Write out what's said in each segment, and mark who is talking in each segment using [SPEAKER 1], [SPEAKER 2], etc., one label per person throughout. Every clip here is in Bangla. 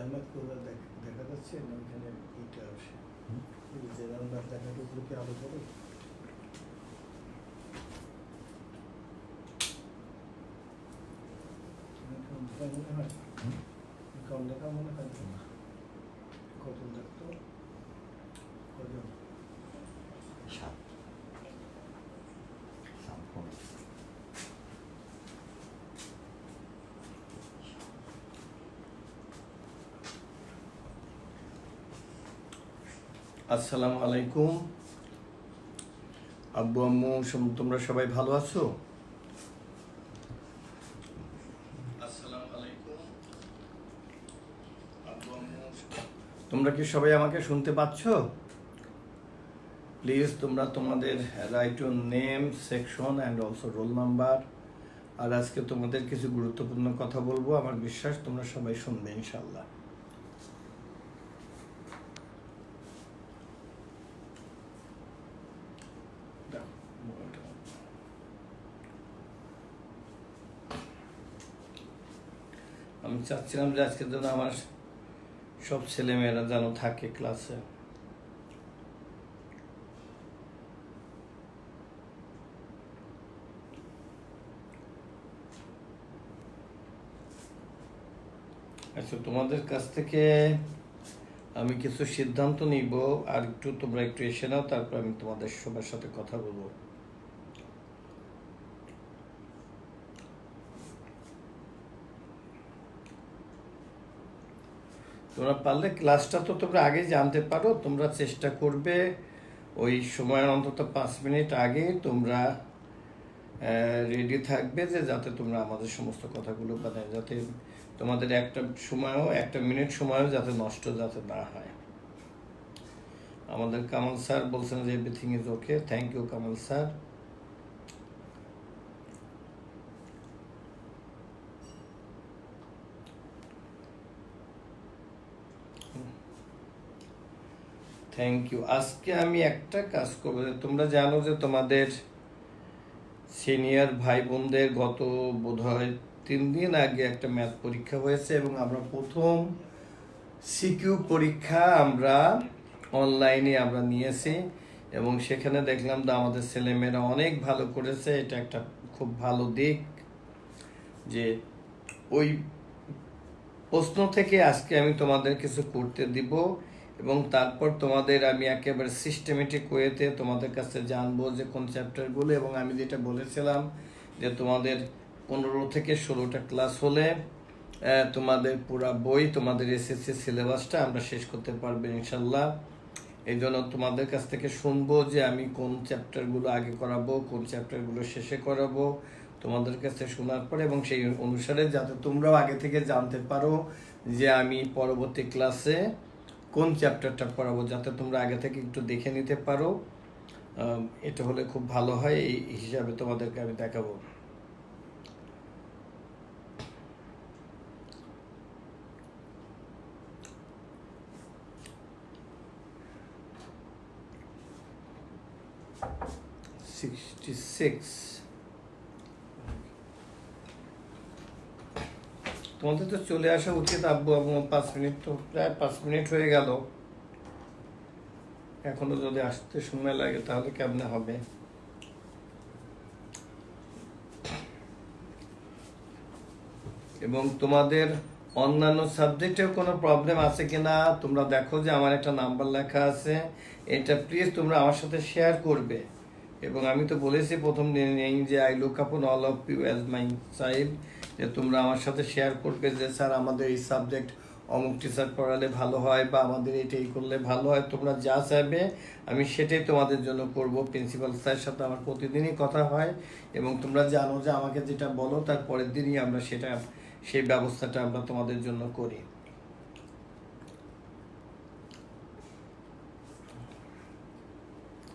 [SPEAKER 1] জান্নাত কোথা দেখা যাচ্ছে না ওখানে এইটা আসে যে জান্নাত দেখার উপরে কি আলো পড়ে মনে হয় কম দেখা মনে হয় না কজন দেখতো কজন
[SPEAKER 2] সাত
[SPEAKER 3] আসসালামু আলাইকুম আব্বু আম্মু তোমরা সবাই ভালো আছো? আসসালামু আলাইকুম আব্বু আম্মু তোমরা কি সবাই আমাকে শুনতে পাচ্ছ? প্লিজ তোমরা তোমাদের write your name section and also roll number. আর আজকে তোমাদের কিছু গুরুত্বপূর্ণ কথা বলবো, আমার বিশ্বাস তোমরা সবাই শুনবে ইনশাআল্লাহ। আমি চাচ্ছিলাম যে আজকের জন্য আমার সব ছেলেমেয়েরা যেন থাকে ক্লাসে। আচ্ছা, তোমাদের কাছ থেকে আমি কিছু সিদ্ধান্ত নিব, আর তোমরা একটু এসে নাও, তারপর আমি তোমাদের সবার সাথে কথা বলবো। তোমরা পারলে ক্লাসটা তো তোমরা আগে জানতে পারো, তোমরা চেষ্টা করবে ওই সময় অন্তত 5 মিনিট আগে তোমরা রেডি থাকবে, যে যাতে তোমরা আমাদের সমস্ত কথাগুলো যাতে তোমাদের একটা মিনিট সময়ও যাতে নষ্ট যাতে না হয়। আমাদের কামাল স্যার বলছেন যে everything is okay. Thank you Kamal sir. Thank you. আজকে আমি একটা কাজ করবো, তোমরা জানো যে তোমাদের সিনিয়র ভাই বোনদের গত বোধহয় 3 দিন আগে একটা ম্যাথ পরীক্ষা হয়েছে, এবং আমরা প্রথম সিকিউ পরীক্ষা আমরা অনলাইনে আমরা নিয়েছি, এবং সেখানে দেখলাম যে আমাদের ছেলেমেয়েরা অনেক ভালো করেছে। এটা একটা খুব ভালো দিক যে ওই প্রশ্ন থেকে আজকে আমি তোমাদের কিছু করতে দিব, এবং তারপর তোমাদের আমি একেবারে সিস্টেমেটিক ওয়েতে তোমাদের কাছে জানবো যে কোন চ্যাপ্টারগুলো। এবং আমি যেটা বলেছিলাম যে তোমাদের 15 থেকে 16টা ক্লাস হলে তোমাদের পুরা বই, তোমাদের এসএসসি সিলেবাসটা আমরা শেষ করতে পারবো ইনশাল্লাহ। এই জন্য তোমাদের কাছ থেকে শুনবো যে আমি কোন চ্যাপ্টারগুলো আগে করাবো, কোন চ্যাপ্টারগুলো শেষে করাবো, তোমাদের কাছে শোনার পরে, এবং সেই অনুসারে যাতে তোমরাও আগে থেকে জানতে পারো যে আমি পরবর্তী ক্লাসে কোন চ্যাপ্টারটা পড়াবো, যাতে তোমরা আগে থেকে একটু দেখে নিতে পারো। এটা হলে খুব ভালো হয়, এই হিসাবে তোমাদেরকে আমি দেখাবো। তোমাদের তো চলে আসা উচিত আব্বু আব্বু। 5 মিনিট তো প্রায় 5 মিনিট হয়ে গেল, এখনো যদি আসতে সময় লাগে তাহলে কেমনে হবে? এবং তোমাদের অন্যান্য সাবজেক্টেও কোনো প্রবলেম আছে কিনা তোমরা দেখো, যে আমার একটা নাম্বার লেখা আছে, এটা প্লিজ তোমরা আমার সাথে শেয়ার করবে। এবং আমি তো বলেছি প্রথম দিনেই যে I look upon all of you as my child, যে তোমরা আমার সাথে শেয়ার করবে যে স্যার আমাদের এই সাবজেক্ট অমুক টিচার পড়ালে ভালো হয়, বা আমাদের এইটাই করলে ভালো হয়। তোমরা যা চাইবে আমি সেটাই তোমাদের জন্য করব। প্রিন্সিপাল স্যারের সাথে আমার প্রতিদিনই কথা হয়, এবং তোমরা জানো যে আমাকে যেটা বলো তার পরের দিনই আমরা সেই ব্যবস্থাটা আমরা তোমাদের জন্য করি।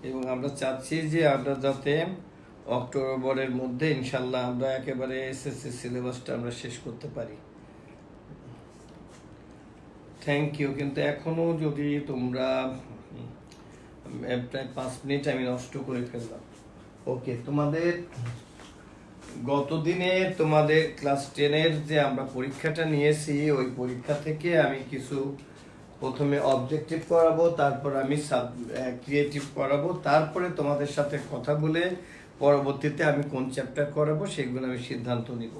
[SPEAKER 3] এবং আমরা চাচ্ছি যে আমরা যাতে অক্টোবরের মধ্যে ইনশাল্লাহ আমরা একেবারে এসএসসি সিলেবাসটা আমরা শেষ করতে পারি। Thank you. কিন্তু এখনো যদি তোমরা প্রায় 5 মিনিট আমি নষ্ট করে ফেললাম। ওকে, তোমাদের গত দিনে তোমাদের ক্লাস 10-এর যে আমরা পরীক্ষাটা নিয়েছি ওই পরীক্ষা থেকে আমি কিছু প্রথমে অবজেক্টিভ করাবো, তারপর আমি ক্রিয়েটিভ করাবো, তারপরে তোমাদের সাথে কথা বলে পরবর্তীতে আমি কোন চ্যাপ্টার করাবো সেগুলো আমি সিদ্ধান্ত নিব।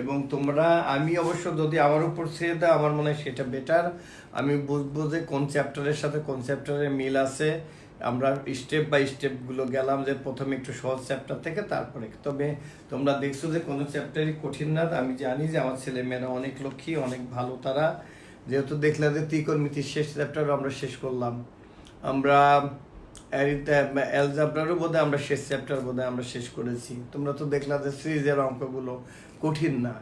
[SPEAKER 3] এবং তোমরা, আমি অবশ্য যদি আমার উপর ছেড়ে দাও আমার মনে হয় সেটা বেটার। আমি বুঝবো যে কোন চ্যাপ্টারের সাথে কোন চ্যাপ্টারের মিল আছে। আমরা স্টেপ বাই স্টেপগুলো গেলাম, যে প্রথমে একটু সহজ চ্যাপ্টার থেকে তারপরে। তবে তোমরা দেখছো যে কোনো চ্যাপ্টারই কঠিন না। আমি জানি যে আমার ছেলেমেয়েরা অনেক লক্ষ্মী, অনেক ভালো তারা। যেহেতু দেখলাম যে ত্রিকোণমিতির শেষ চ্যাপ্টারও আমরা শেষ করলাম, আমরা অ্যালজাবরারও বোধহয় আমরা শেষ চ্যাপ্টার বোধহয় আমরা শেষ করেছি। তোমরা তো দেখলা যে সিরিজের অঙ্কগুলো কঠিন না।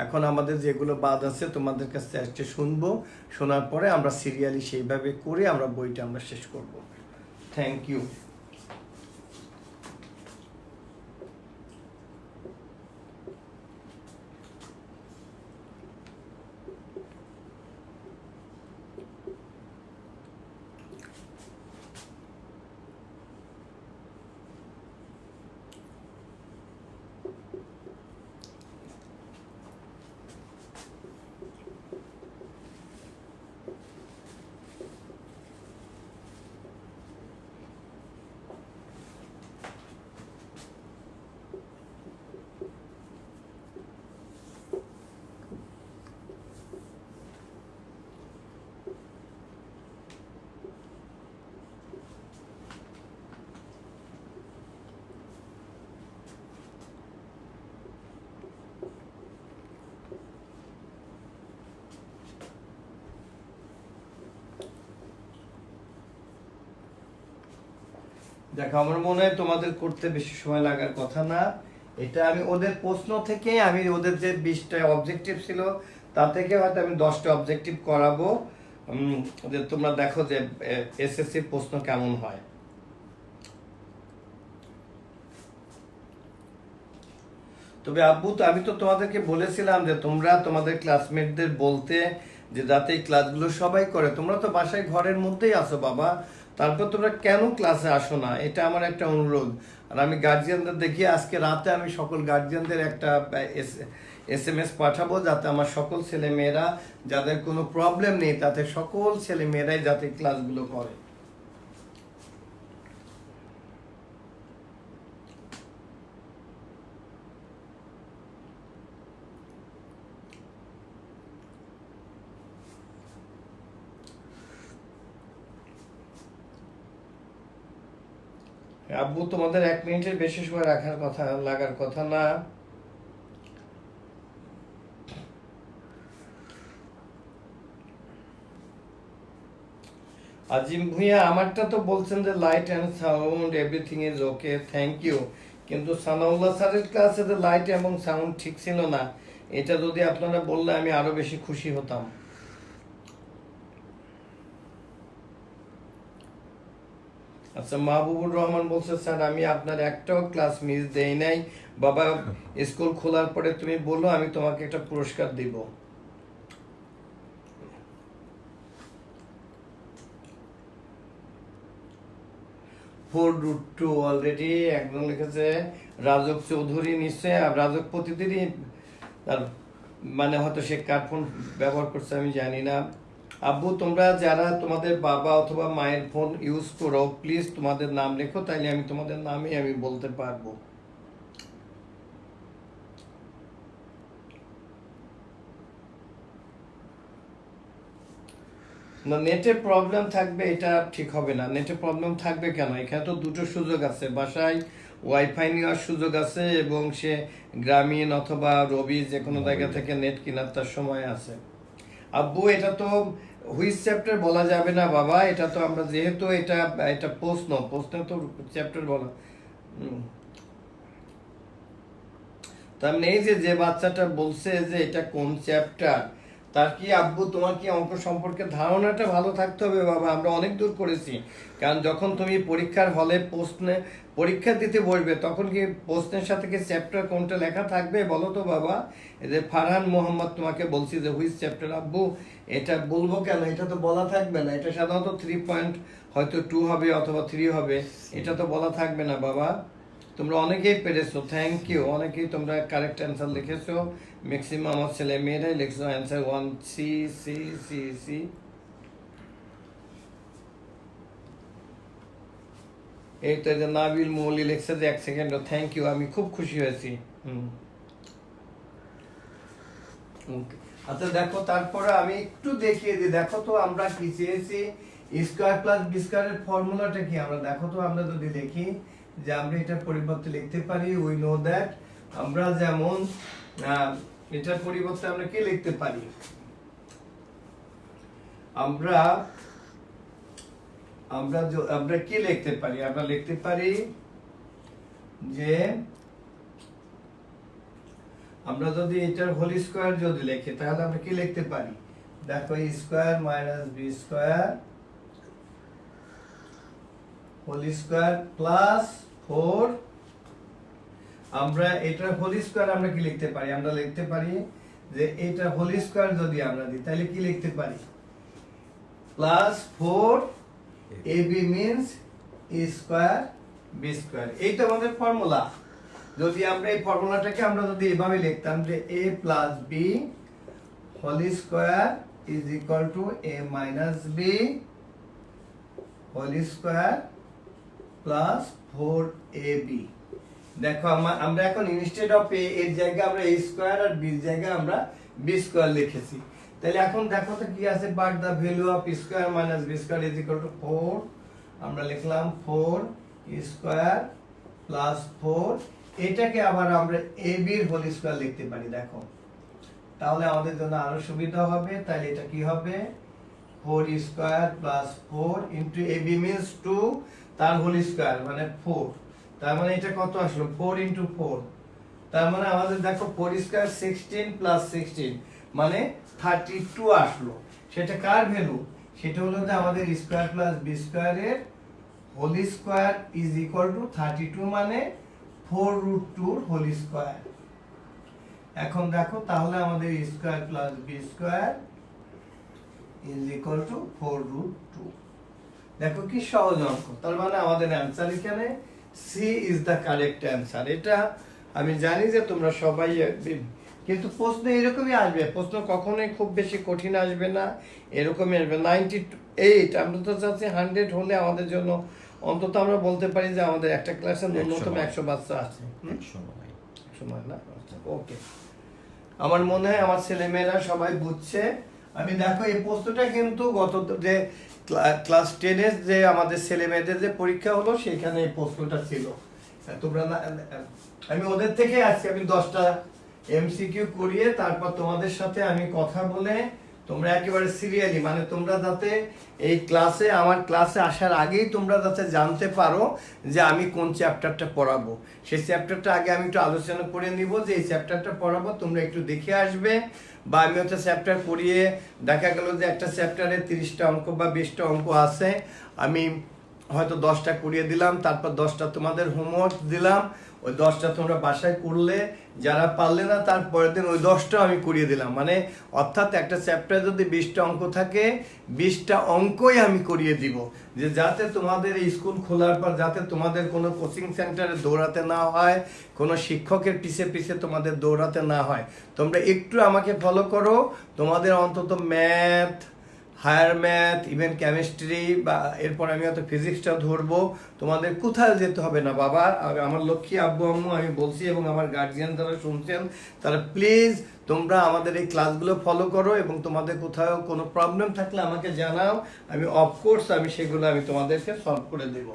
[SPEAKER 3] এখন আমাদের যেগুলো বাদ আছে তোমাদের কাছ থেকে আজকে শুনবো, শোনার পরে আমরা সিরিয়ালি সেইভাবে করে আমরা বইটা আমরা শেষ করব। Thank you. দেখো, আমার মনে হয় তোমাদের করতে বেশি সময় লাগার কথা না। এটা আমি ওদের প্রশ্ন থেকে, আমি ওদের যে 20টা অবজেক্টিভ ছিল তা থেকে হয়তো আমি 10টা অবজেক্টিভ করাবো। যে তোমরা দেখো যে এসএসসি প্রশ্ন কেমন হয়। তবে আব্বু, তো আমি তো তোমাদেরকে বলেছিলাম যে তোমরা তোমাদের ক্লাসমেটদের বলতে যে যাতে এই ক্লাসগুলো সবাই করে। তোমরা তো বাসায় ঘরের মধ্যেই আসো বাবা, তারপর তোমরা কেন ক্লাসে আসো না? এটা আমার একটা অনুরোধ। আর আমি গার্জিয়ানদের দেখি আজকে রাতে আমি সকল গার্জিয়ানদের একটা SMS পাঠাবো, যাতে আমার সকল ছেলে মেয়েরা, যাদের কোনো প্রবলেম নেই, তাতে সকল ছেলে মেয়েরাই যাতে ক্লাসগুলো করে। আব্বু, তোমাদের 1 মিনিটের বেশি সময় লাগার কথা না। আজিম ভুঁইয়া, আমারটা তো বলছেন যে light and sound everything is okay, thank you. কিন্তু সানাউল্লাহ স্যারের ক্লাসে যে লাইট এবং সাউন্ড ঠিক ছিল না, এটা যদি আপনারা বললে আমি আরো বেশি খুশি হতাম। আচ্ছা, মাহবুবুর রহমান বলছে, স্যার আমি আপনার একটাও ক্লাস মিস দেই নাই বাবা। স্কুল খোলার পরে তুমি বলো, আমি তোমাকে একটা পুরস্কার দিব। √2 অলরেডি একজন লিখেছে, রাজক চৌধুরী। নিশ্চয় রাজক প্রতিদিনই তার, মানে হয়তো সে কার ফোন ব্যবহার করছে আমি জানি না। আব্বু, তোমরা যারা তোমাদের বাবা অথবা মায়ের ফোন ইউজ করো, প্লিজ তোমাদের নাম লেখো, তাইলে আমি তোমাদের নামই আমি বলতে পারবো। না, নেটে প্রবলেম থাকবে এটা ঠিক হবে না। নেটে প্রবলেম থাকবে কেন? এখানে তো দুটো সুযোগ আছে, বাসায় ওয়াইফাই নেওয়ার সুযোগ আছে, এবং সে গ্রামীণ অথবা রবি যে কোনো জায়গা থেকে নেট কেনার তার সময় আছে। আব্বু, এটা তো হুইচ চ্যাপ্টার বলা যাবে না বাবা। এটা তো আমরা যেহেতু এটা প্রশ্নে তো চ্যাপ্টার বলা। তার মানে এই যে বাচ্চাটা বলছে যে এটা কোন চ্যাপ্টার, তার কি আব্বু, তোমার কি অঙ্ক সম্পর্কে ধারণাটা ভালো থাকতে হবে বাবা। আমরা অনেক দূর করেছি, কারণ যখন তুমি পরীক্ষার হলে পরীক্ষা দিতে বসবে, তখন কি প্রশ্নের সাথে কি চ্যাপ্টার কোনটা লেখা থাকবে বলো তো বাবা। এই যে ফারহান মোহাম্মদ তোমাকে বলছি যে হুইচ চ্যাপ্টার, আব্বু এটা বলবো কেন? এটা তো বলা থাকবে না। এটা সাধারণত 3.2 হবে অথবা 3 হবে, এটা তো বলা থাকবে না বাবা। তোমরা অনেকেই পেরেছো, থ্যাংক ইউ। অনেকেই তোমরা কারেক্ট অ্যান্সার লিখেছো, ম্যাক্সিমাম আমার ছেলে মেয়েরাই লিখছো answer 1 C C C C. এই তো যে নাবিল মৌলি লিখছে যে 1 সেকেন্ড, থ্যাংক ইউ, আমি খুব খুশি হয়েছি। আচ্ছা দেখো, তারপরে আমি একটু দেখিয়ে দিই। দেখো তো আমরা কি চেয়েছি, স্কয়ার প্লাস বি স্কয়ারের ফর্মুলাটা কি? আমরা দেখো তো, আমরা যদি দেখি যে আমরা এটার পরিবর্তে লিখতে পারি, উই নো দ্যাট আমরা যেমন এটার পরিবর্তে আমরা কি লিখতে পারি, আমরা কি লিখতে পারি? আমরা লিখতে পারি যে আমরা যদি এটার হোল স্কয়ার যদি লিখি তাহলে আমরা কি লিখতে পারি? দেখো, square minus B square whole square plus 4। আমরা এটার হোল স্কয়ার আমরা কি লিখতে পারি? আমরা লিখতে পারি যে এটা হোল স্কয়ার যদি আমরা দিই তাহলে কি লিখতে পারি? Plus 4 ab means a square b square। এইটা আমাদের ফর্মুলা। যদি আমরা এই ফর্মুলাটাকে আমরা যদি এভাবে লিখতাম যে a plus b whole square is equal to a minus b whole square plus 4ab। দেখো আমরা এখন ইনস্টেড অফ a এর জায়গায় আমরা a স্কয়ার আর b এর জায়গায় আমরা b স্কয়ার লিখেছি। তাহলে এখন দেখো তো কি আছে, but the value of square minus B square is equal to 4। আমরা লিখলাম 4 স্কয়ার প্লাস 4। এটাকে আবার আমরা ab এর হোল স্কয়ার লিখতে পারি। দেখো, তাহলে আমাদের জন্য আরো সুবিধা হবে। তাহলে এটা কি হবে? 4 square plus 4 into ab means 2, তার হোল স্কয়ার মানে 4। তার মানে এটা কত আসলো? 4 ইনটু 4। তার মানে আমাদের দেখো 4 স্কয়ার 16 প্লাস 16 মানে 32 আসলো। সেটা কার ভ্যালু? সেটা হলো যে আমাদের স্কয়ার প্লাস বি স্কয়ারের whole square is equal to 32 মানে 4√2 হোল স্কয়ার। এখন দেখো, তাহলে আমাদের square plus b square is equal to 4√2। দেখো কি সহজ অঙ্ক। তার মানে আমাদের অ্যানসার এখানে C is the correct answer. এটা আমি জানি যে তোমরা সবাই, কিন্তু প্রশ্ন এরকমই আসবে। প্রশ্ন কখনোই খুব বেশি কঠিন আসবে না, এরকমই আসবে। 98 আমরা তো চাচ্ছি 100 হলে আমাদের জন্য অন্তত আমরা বলতে পারি যে আমাদের একটা ক্লাসে ন্যূনতম 100 বাচ্চা আছে। 100 নয় না? ওকে, আমার মনে হয় আমার ছেলেমেয়েরা সবাই বুঝছে। আমি দেখো এই প্রশ্নটা কিন্তু গত যে ক্লাস 10-এর যে আমাদের ছেলেমেয়েদের যে পরীক্ষা হলো সেখানে এই প্রশ্নটা ছিল। তোমরা আমি ওদের থেকে আজকে আমি 10টা এমসিকিউ করিয়ে তারপর তোমাদের সাথে আমি কথা বলে তোমরা একেবারে সিরিয়ালি, মানে তোমরা যাতে এই ক্লাসে, আমার ক্লাসে আসার আগেই তোমরা যাতে জানতে পারো যে আমি কোন চ্যাপ্টারটা পড়াবো, সেই চ্যাপ্টারটা আগে আমি একটু আলোচনা করে নিব যে এই চ্যাপ্টারটা পড়াবো, তোমরা একটু দেখে আসবে। বা আমি হচ্ছে চ্যাপ্টার পড়িয়ে দেখা গেল যে একটা চ্যাপ্টারে 30টা অঙ্ক বা 20টা অঙ্ক আছে, আমি হয়তো 10টা করিয়ে দিলাম, তারপর 10টা তোমাদের হোমওয়ার্ক দিলাম, ওই 10টা তোমরা বাসায় করলে, যারা পারলে না তার পরের দিন ওই 10টা আমি করিয়ে দিলাম। মানে অর্থাৎ একটা চ্যাপ্টারে যদি 20টা অঙ্ক থাকে 20টা অঙ্কই আমি করিয়ে দিব, যে যাতে তোমাদের এই স্কুল খোলার পর যাতে তোমাদের কোনো কোচিং সেন্টারে দৌড়াতে না হয়, কোনো শিক্ষকের পিছে পিছে তোমাদের দৌড়াতে না হয়। তোমরা একটু আমাকে ফলো করো, তোমাদের অন্তত math, higher math, even chemistry, বা এরপর আমি হয়তো ফিজিক্সটাও ধরবো, তোমাদের কোথাও যেতে হবে না বাবা। আমার লক্ষ্মী আব্বু আম্মু আমি বলছি, এবং আমার গার্জিয়ান যারা শুনছেন তারা প্লিজ তোমরা আমাদের এই ক্লাসগুলো ফলো করো, এবং তোমাদের কোথাও কোনো প্রবলেম থাকলে আমাকে জানাও, আমি অফকোর্স আমি সেগুলো আমি তোমাদেরকে সলভ করে দেব।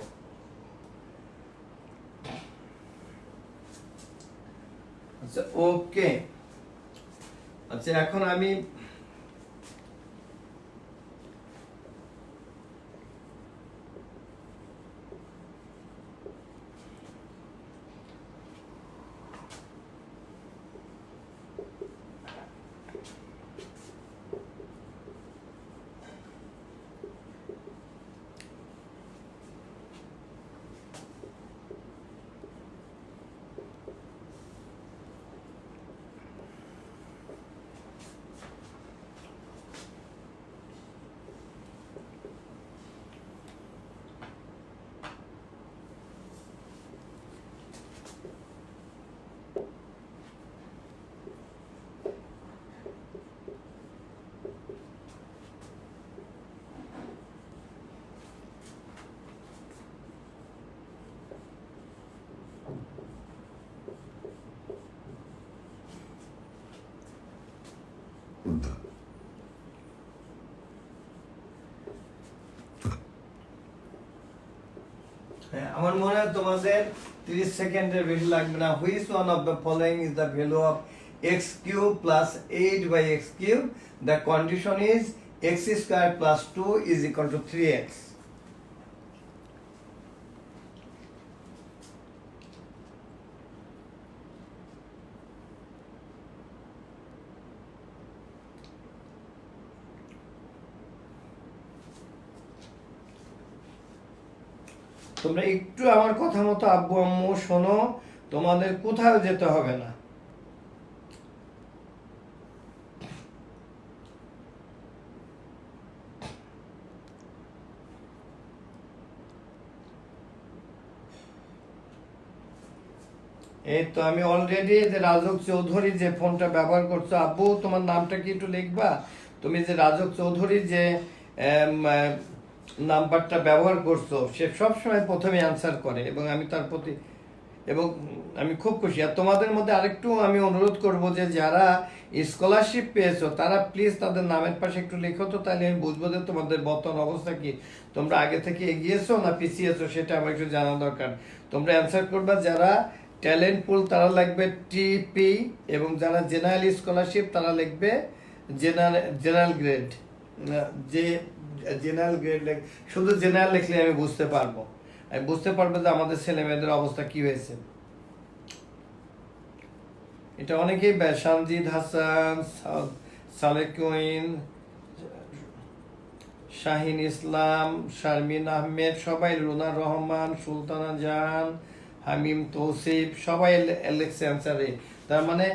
[SPEAKER 3] আচ্ছা, ওকে। আচ্ছা, এখন আমি হ্যাঁ, আমার মনে হয় তোমাদের 30 সেকেন্ডের বেশি লাগবে না। Which one of the following is the value of x cube plus 8 by x cube? The condition is x square plus 2 is equal to 3x। তোমরা একটু আমার কথা মতো আব্বু আম্মু শোনো, তোমাদের কোথাও যেতে হবে না। এই তো আমি অলরেডি যে রাজক চৌধুরী যে ফোনটা ব্যবহার করছো, আব্বু তোমার নামটা কি একটু লিখবা? তুমি যে রাজক চৌধুরী যে নাম্বারটা ব্যবহার করছো, সে সবসময় প্রথমে অ্যান্সার করে এবং আমি তার প্রতি এবং আমি খুব খুশি। আর তোমাদের মধ্যে আরেকটু আমি অনুরোধ করব যে যারা স্কলারশিপ পেয়েছো তারা প্লিজ তাদের নামের পাশে একটু লেখো, তো তাহলে আমি বুঝবো যে তোমাদের বর্তমান অবস্থা কি, তোমরা আগে থেকে এগিয়েছো না পিছিয়েছো সেটা আমার একটু জানা দরকার। তোমরা অ্যান্সার করবা যারা ট্যালেন্ট পুল তারা লিখবে টিপি, এবং যারা জেনারেল স্কলারশিপ তারা লিখবে জেনারেল গ্রেড। যে জেনারেল গ্রেড শুধু জেনারেল লিখলে আমি বুঝতে পারবো যে আমাদের ছেলে মেয়েদের অবস্থা কি হয়েছে। এটা অনেকেই সানজিদ হাসান, সালেকুইন, শাহিন ইসলাম, শারমিন আহমেদ, সবাই, রুনা রহমান, সুলতানা জাহান, হামিম তৌসিফ, সবাই লেখছে অ্যান্সারে। তার মানে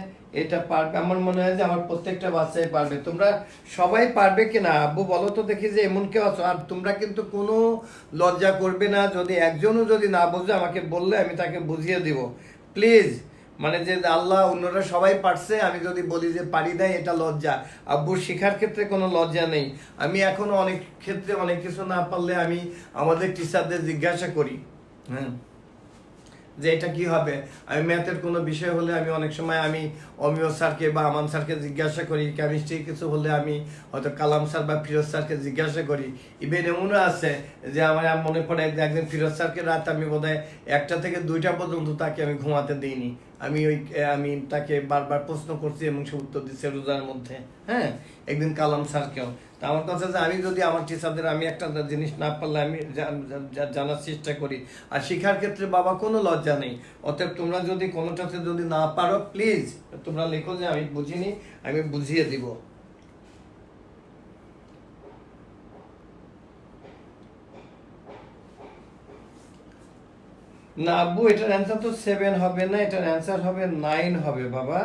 [SPEAKER 3] এটা পারবে, আমার মনে হয় যে আমার প্রত্যেকটা বাচ্চাই পারবে। তোমরা সবাই পারবে কিনা আব্বু বলো তো দেখি, যে এমন কেউ আছো? আর তোমরা কিন্তু কোনো লজ্জা করবে না, যদি একজনও যদি না বোঝে আমাকে বললে আমি তাকে বুঝিয়ে দিব প্লিজ। মানে যে আল্লাহ অন্যরা সবাই পারছে, আমি যদি বলি যে পারি নাই, এটা লজ্জা। আব্বুর শেখার ক্ষেত্রে কোনো লজ্জা নেই। আমি এখনো অনেক ক্ষেত্রে অনেক কিছু না পারলে আমি আমাদের টিচারদের জিজ্ঞাসা করি, হ্যাঁ, যে এটা কি হবে। আমি ম্যাথের কোনো বিষয় হলে আমি অনেক সময় আমি অমিয় স্যারকে বা আমান স্যারকে জিজ্ঞাসা করি, কেমিস্ট্রি কিছু হলে আমি হয়তো কালাম স্যার বা ফিরোজ স্যারকে জিজ্ঞাসা করি। ইভেন এমনও আছে যে আমার মনে পড়ে একদিন ফিরোজ স্যারকে রাত আমি বোধহয় 1টা থেকে 2টা পর্যন্ত তাকে আমি ঘুমাতে দিইনি। আমি তাকে বারবার প্রশ্ন করছি এবং সে উত্তর দিচ্ছে রোজার মধ্যে। হ্যাঁ, একদিন কালাম স্যারকেও। তা আমার কথা যে আমি যদি আমার টিচারদের আমি একটা জিনিস না পারলে আমি জানার চেষ্টা করি। আর শেখার ক্ষেত্রে বাবা কোনো লজ্জা নেই। অতএব তোমরা যদি কোনোটাতে যদি না পারো প্লিজ তোমরা লেখো যে আমি বুঝিনি, আমি বুঝিয়ে দিব। না আব্বু, এটার অ্যান্সার তো 7 হবে না, এটার অ্যান্সার হবে 9 হবে বাবা।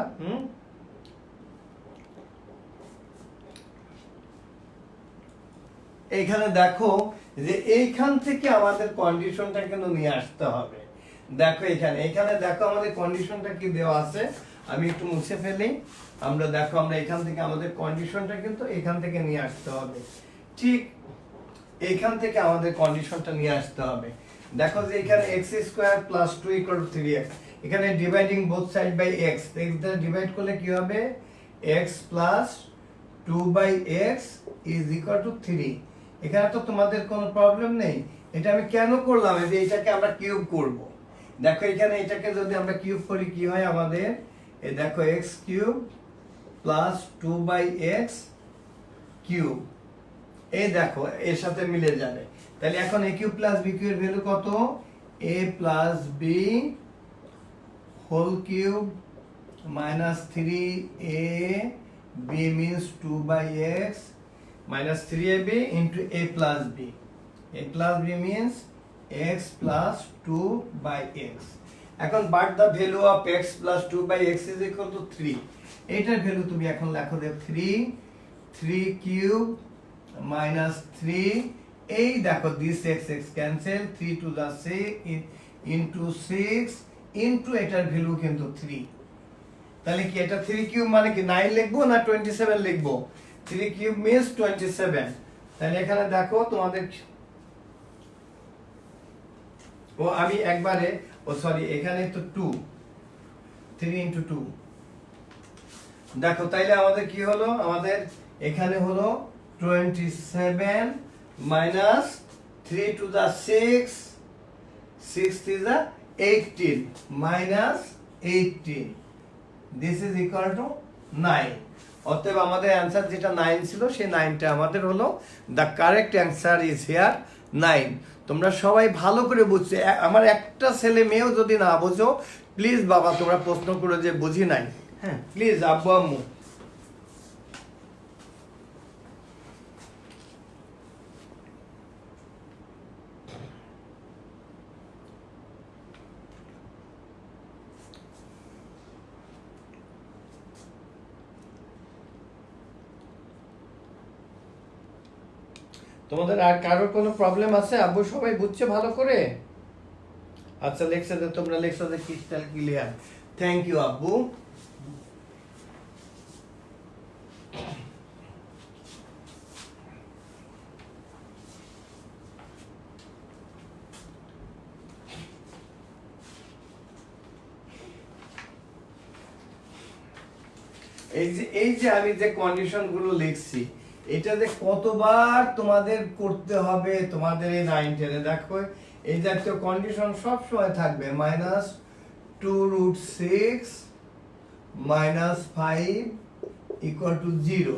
[SPEAKER 3] এইখানে দেখো যে এইখান থেকে আমাদের কন্ডিশনটা কিন্তু নিয়ে আসতে হবে। দেখো এখানে দেখো আমাদের কন্ডিশনটা কি দেওয়া আছে, আমি একটু মুছে ফেলি। আমরা দেখো আমরা এখান থেকে আমাদের কন্ডিশনটা কিন্তু এখান থেকে নিয়ে আসতে হবে, ঠিক এইখান থেকে আমাদের কন্ডিশনটা নিয়ে আসতে হবে। দেখো যে এখানে x square plus 2 equal to 3x, এখানে dividing both side by x, এটা ডিভাইড করলে কি হবে, x plus 2 by x is equal to 3। এখানে তো তোমাদের কোনো প্রবলেম নেই। এটা আমি কেন করলাম, যে এটাকে আমরা কিউব করব। দেখো এখানে এটাকে যদি আমরা কিউব করি কি হয় আমাদের, এই দেখো x cube plus 2 by x cube, এই দেখো এর সাথে মিলে যাবে। তাহলে এখন a cube plus b cube এর ভ্যালু কত, a প্লাস b whole cube minus 3ab means 2 by x minus 3ab into a plus b. a plus b means x plus 2 by x. এখন but the value of x plus 2 by x is equal to 3. এটার ভ্যালু তুমি এখন লেখো যে 3 কিউব minus 3, এই দেখো this x cancel, 3 to the 6 into 6 into এটার ভ্যালু কিন্তু 3। তাহলে কি এটা 3 কিউব মানে কি 9 লিখবো না 27 লিখবো? 3 কিউব means 27। তাহলে এখানে দেখো তোমাদের আমি একবারে সরি এখানে তো 2, 3 into 2, দেখো তাইলে আমাদের কি হলো, আমাদের এখানে হলো 27 মাইনাস 3 টু দা 6, 6 3 দা 18 minus 18, this is equal to 9। অতএব আমাদের অ্যান্সার যেটা 9 ছিল সেই 9টা আমাদের হলো, the correct answer is here 9। তোমরা সবাই ভালো করে বুঝছো, আমার একটা ছেলে মেয়েও যদি না বোঝো প্লিজ বাবা তোমরা প্রশ্ন করো যে বুঝি নাই, হ্যাঁ প্লিজ আব্বু আম্মু। তোমাদের আর কারোর কোনো প্রবলেম আছে? আব্বু সবাই বুঝছে ভালো করে? আচ্ছা লেকচারে তোমরা লেকচারে ক্রিস্টাল ক্লিয়ার, থ্যাংক ইউ আব্বু। এই যে আমি যে কন্ডিশন গুলো লিখছি, এটা যে কতবার তোমাদের করতে হবে তোমাদের এই 9 10-এ, দেখো এই জাতীয় কন্ডিশন সব সময় থাকবে, -2√6 -5 = 0।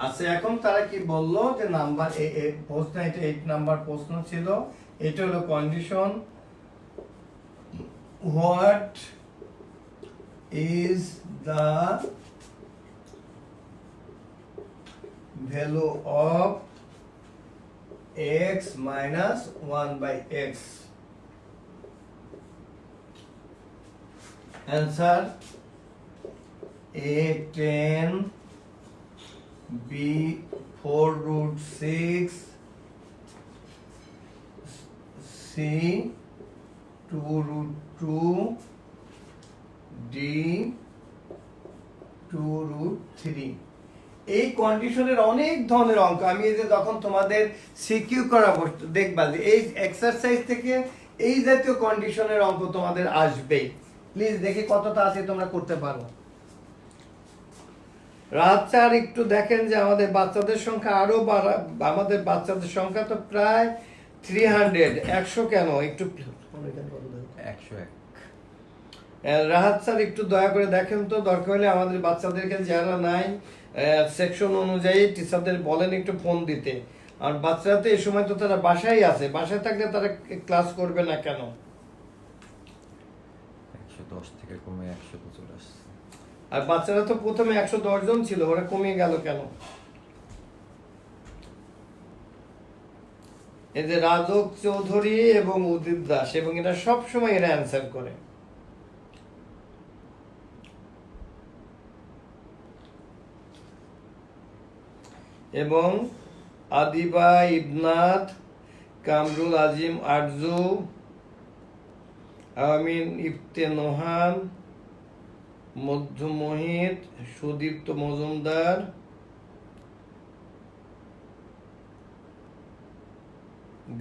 [SPEAKER 3] আচ্ছা এখন তারা কি বললো যে নাম্বার প্রশ্ন, এটা 8 নাম্বার প্রশ্ন ছিল, এটা হলো condition, what is the value of x minus 1/x? Answer A 10, B 4√6, C 2√2, D 2√3। এই কন্ডিশনের অনেক ধরনের অঙ্ক, আমি এই যে যখন তোমাদের সিকিউ করাবো দেখবা যে এই এক্সারসাইজ থেকে এই জাতীয় কন্ডিশনের অঙ্ক তোমাদের আসবেই। প্লিজ দেখি কতটা আছে তোমরা করতে পারো। রাত চার একটু দেখেন যে আমাদের বাচ্চাদের সংখ্যা আরো আমাদের বাচ্চাদের সংখ্যা তো প্রায় 300, 100 কেন একটু
[SPEAKER 2] 101।
[SPEAKER 3] রাহাত স্যার একটু দয়া করে দেখেন তো, দরকার হলে আমাদের বাচ্চাদেরকে যারা নাই সেকশন অনুযায়ী টিচারদের বলেন একটু ফোন দিতে। আর বাচ্চারা তো এই সময় তো তারা বাসায় আছে, বাসায় থাকলে তারা ক্লাস করবে না কেন?
[SPEAKER 2] 110 থেকে কমে 100 চলে আসছে।
[SPEAKER 3] আর বাচ্চারা তো প্রথমে 110 জন ছিল, ওরা কমিয়ে গেল কেন? এই যে রাজক চৌধুরী এবং উদিত দাস, এবং এরা সবসময় এরা অ্যান্সার করে। এবং আদিবা ইবনাথ, কামরুল আজিম আরজু, আমিন ইফতে নোহান, মধ্যু মোহিত, সুদীপ্ত মজুমদার,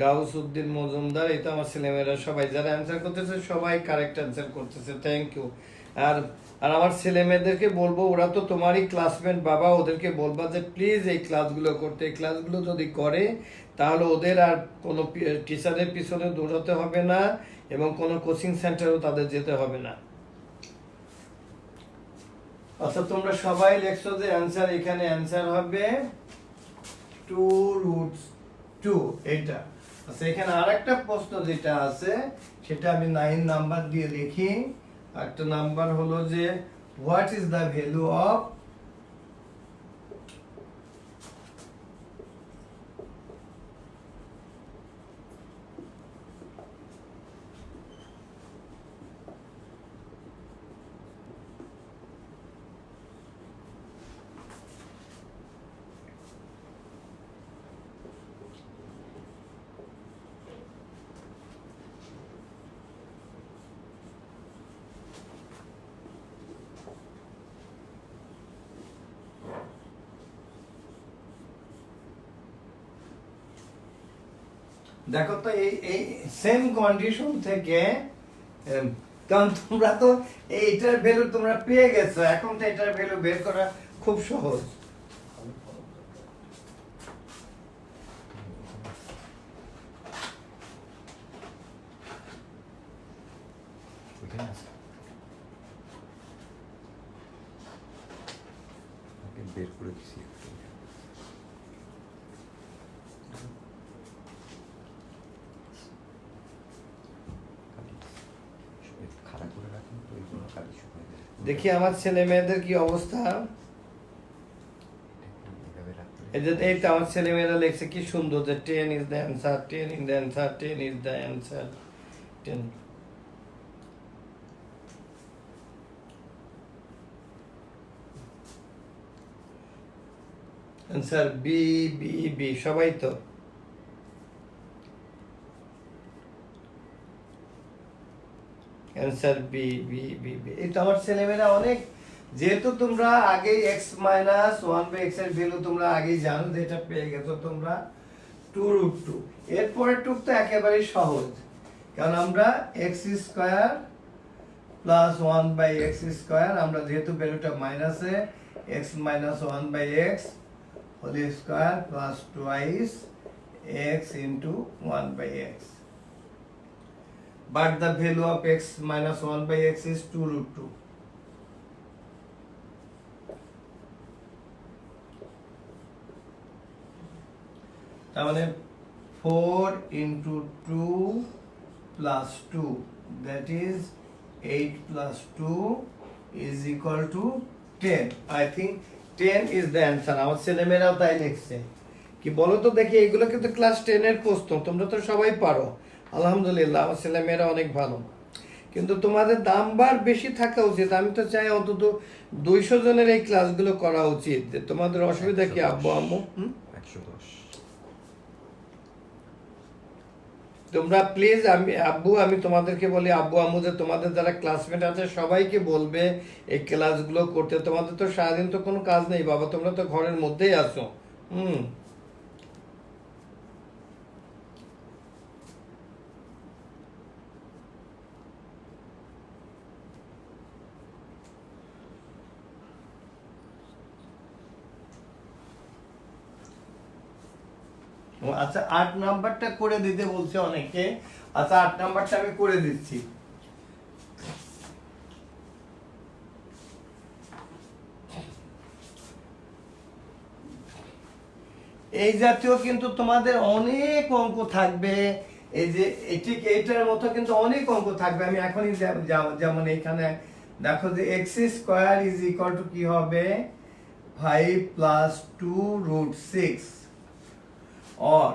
[SPEAKER 3] গাউসউদ্দিন মজুমদার, এটা আমার ছেলেমেয়েরা সবাই যারা অ্যান্সার করতেছে সবাই কারেক্ট অ্যান্সার করতেছে, থ্যাংক ইউ। আর আমার ছেলে মেয়েদেরকে বলবো, ওরা তো তোমারই ক্লাসমেট বাবা, ওদেরকে বলবা যে প্লিজ এই ক্লাসগুলো করতে। এই ক্লাসগুলো যদি করে তাহলে ওদের আর কোনো টিচারের পিছনে দৌড়াতে হবে না, এবং কোনো কোচিং সেন্টারেও তাদের যেতে হবে না। আচ্ছা তোমরা সবাই লেখছো যে অ্যান্সার, এখানে অ্যান্সার হবে 2√2 এটা। আচ্ছা এখানে আরেকটা প্রশ্ন যেটা আছে সেটা আমি 9 নাম্বার দিয়ে লিখি। একটা নাম্বার হলো যে what is the value of দেখো তো এই সেম কন্ডিশন থেকে কারণ তোমরা তো এইটার ভ্যালু তোমরা পেয়ে গেছো, এখন তো এটার ভ্যালু বের করা খুব সহজ।
[SPEAKER 2] ওইখানে আছে ওকে বের করে দিছি একটু। কালি একটু খাড়া করে রাখুন তো ওই জন্য কালি শুকিয়ে যায়।
[SPEAKER 3] দেখি আমার ছেলে মেয়েদের কি অবস্থা।
[SPEAKER 2] এভাবে রাখতে
[SPEAKER 3] এই তো আমার ছেলে মেয়েরা লেখছে কি সুন্দর যে 10 is the answer, 10 is the answer, 10 is the answer, 10। Answer B B B সবাই তো answer B B B B. এই তো আমার ছেলেমেয়েরা অনেক, যেহেতু তোমরা আগে x মাইনাস 1/x এর ভ্যালু তোমরা আগেই জানো যে এটা পেয়ে গেছো তোমরা 2√2। এরপরের টুক তো একেবারেই সহজ, কারণ আমরা x square plus 1/x square, আমরা যেহেতু ভ্যালুটা মাইনাসে x minus 1/x whole square plus twice x into 1/x, but the value of x minus 1/x is 2√2। তার মানে 4 into 2 plus 2, that is 8 plus 2 is equal to 10। I think 10 is the answer। আমার ছেলেমেয়েরাও তাই লিখছে। কি বলো তো দেখি, এগুলো কিন্তু ক্লাস 10 এর প্রশ্ন, তোমরা তো সবাই পারো আলহামদুলিল্লাহ, আমার ছেলেমেয়েরা অনেক ভালো। কিন্তু তোমাদের নাম্বার বেশি থাকা উচিত। আমি তো চাই অন্তত 200 জনের এই ক্লাসগুলো করা উচিত। যে তোমাদের অসুবিধা কি আব্বু আম্মু?
[SPEAKER 2] 110।
[SPEAKER 3] তোমরা প্লিজ, আমি তোমাদেরকে বলি আব্বু আম্মু, যে তোমাদের যারা ক্লাসমেট আছে সবাইকে বলবে এই ক্লাসগুলো করতে। তোমাদের তো সারাদিন তো কোনো কাজ নেই বাবা, তোমরা তো ঘরের মধ্যেই আছো। আচ্ছা 8 নাম্বারটা করে দিতে বলছে অনেকে। আচ্ছা 8 নাম্বারটা আমি করে দিচ্ছি। এই জাতীয় কিন্তু তোমাদের অনেক অঙ্ক থাকবে, এই যে ঠিক এইটার মতো কিন্তু অনেক অঙ্ক থাকবে। আমি এখনই যেমন এখানে দেখো যে x square is equal two কি হবে 5 plus 2√6, or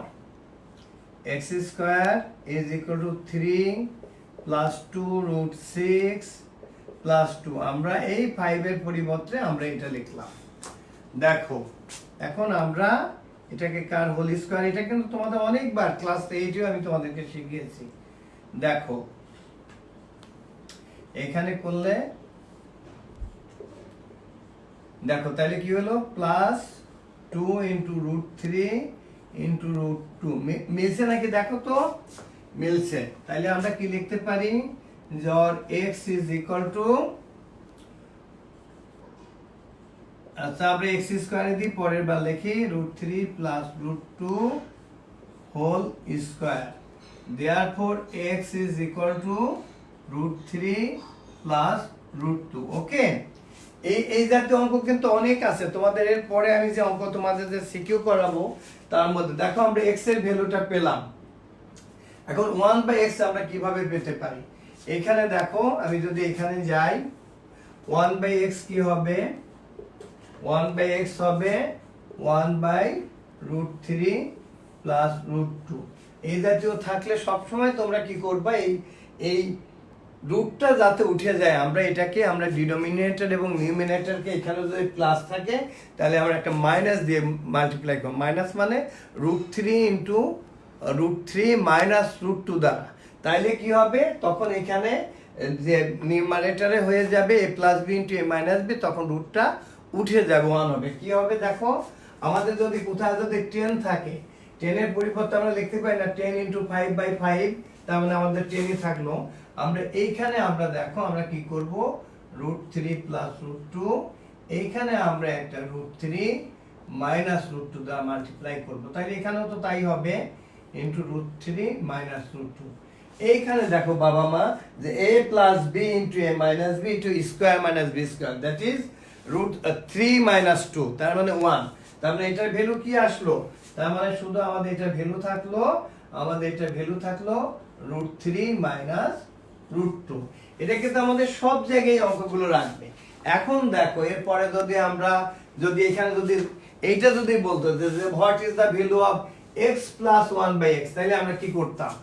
[SPEAKER 3] x square is equal to 3 plus 2√6 plus 2। আমরা এই 5 এর পরিবর্তে আমরা এটা লিখলাম। দেখো এখন আমরা এটাকে কার হোল স্কয়ার, এটা কিন্তু তোমাদের অনেকবার ক্লাস 8 এ আমি তোমাদেরকে শিখিয়েছি। দেখো এখানে করলে দেখো তাহলে কি হলো প্লাস 2 into √3 into √2, মিলছে নাকি দেখো তো, মিলছে। তাহলে আমরা কি লিখতে পারি, যর x is equal to, আচ্ছা আমরা x স্কয়ারে দিই, পরের বার লিখি √3 plus √2 whole square, therefore x is equal to √3 plus √2। Okay, এই জাতীয় অঙ্ক কিন্তু অনেক আছে তোমাদের। এর পরে আমি যে অঙ্ক তোমাদের যে সিকিউ করাবো তার মধ্যে দেখো আমরা x এর ভ্যালুটা পেলাম। এখন 1/x আমরা কিভাবে পেতে পারি, এখানে দেখো আমি যদি এখানে যাই 1/x কি হবে, 1/x হবে 1/√3 plus √2। এই জাতীয় থাকলে সবসময় তোমরা কি করবা, এই রুটটা যাতে উঠে যায়, আমরা এটাকে আমরা ডিনোমিনেটর এবং নিউমিনেটরকে এখানে যদি প্লাস থাকে তাহলে আমরা একটা মাইনাস দিয়ে মাল্টিপ্লাই করব। মাইনাস মানে √3 into √3 minus √2 দ্বারা, তাইলে কি হবে তখন এখানে যে নিউমারেটরে হয়ে যাবে a plus b into a minus b, তখন রুটটা উঠে যাবে 1 হবে। কি হবে দেখো, আমাদের যদি কোথাও যদি 10 থাকে, 10 এর পরিবর্তে আমরা লিখতে পারি না 10 into 5/5, তার মানে আমাদের 10ই থাকলো। আমরা এইখানে আমরা দেখো আমরা কি করব, √3 প্লাস √2, এইখানে আমরা একটা √3 মাইনাস √2 দ্বারা মাল্টিপ্লাই করব, তাহলে এখানেও তো তাই হবে, ইন্টু √3 মাইনাস √2। এইখানে দেখো বাবা মা যে a প্লাস b into a minus b into square minus b square, that is √3 minus 2, তার মানে 1। তার মানে এটার ভ্যালু কি আসলো, তার মানে শুধু আমাদের এটা ভ্যালু থাকলো, √3 মাইনাস √2। এটা কিন্তু আমাদের সব জায়গায় অঙ্কগুলো রাখবে। এখন দেখো এরপরে যদি এখানে এইটা যদি বলতো যে what is the value of x plus 1/x, তাহলে আমরা কি করতাম,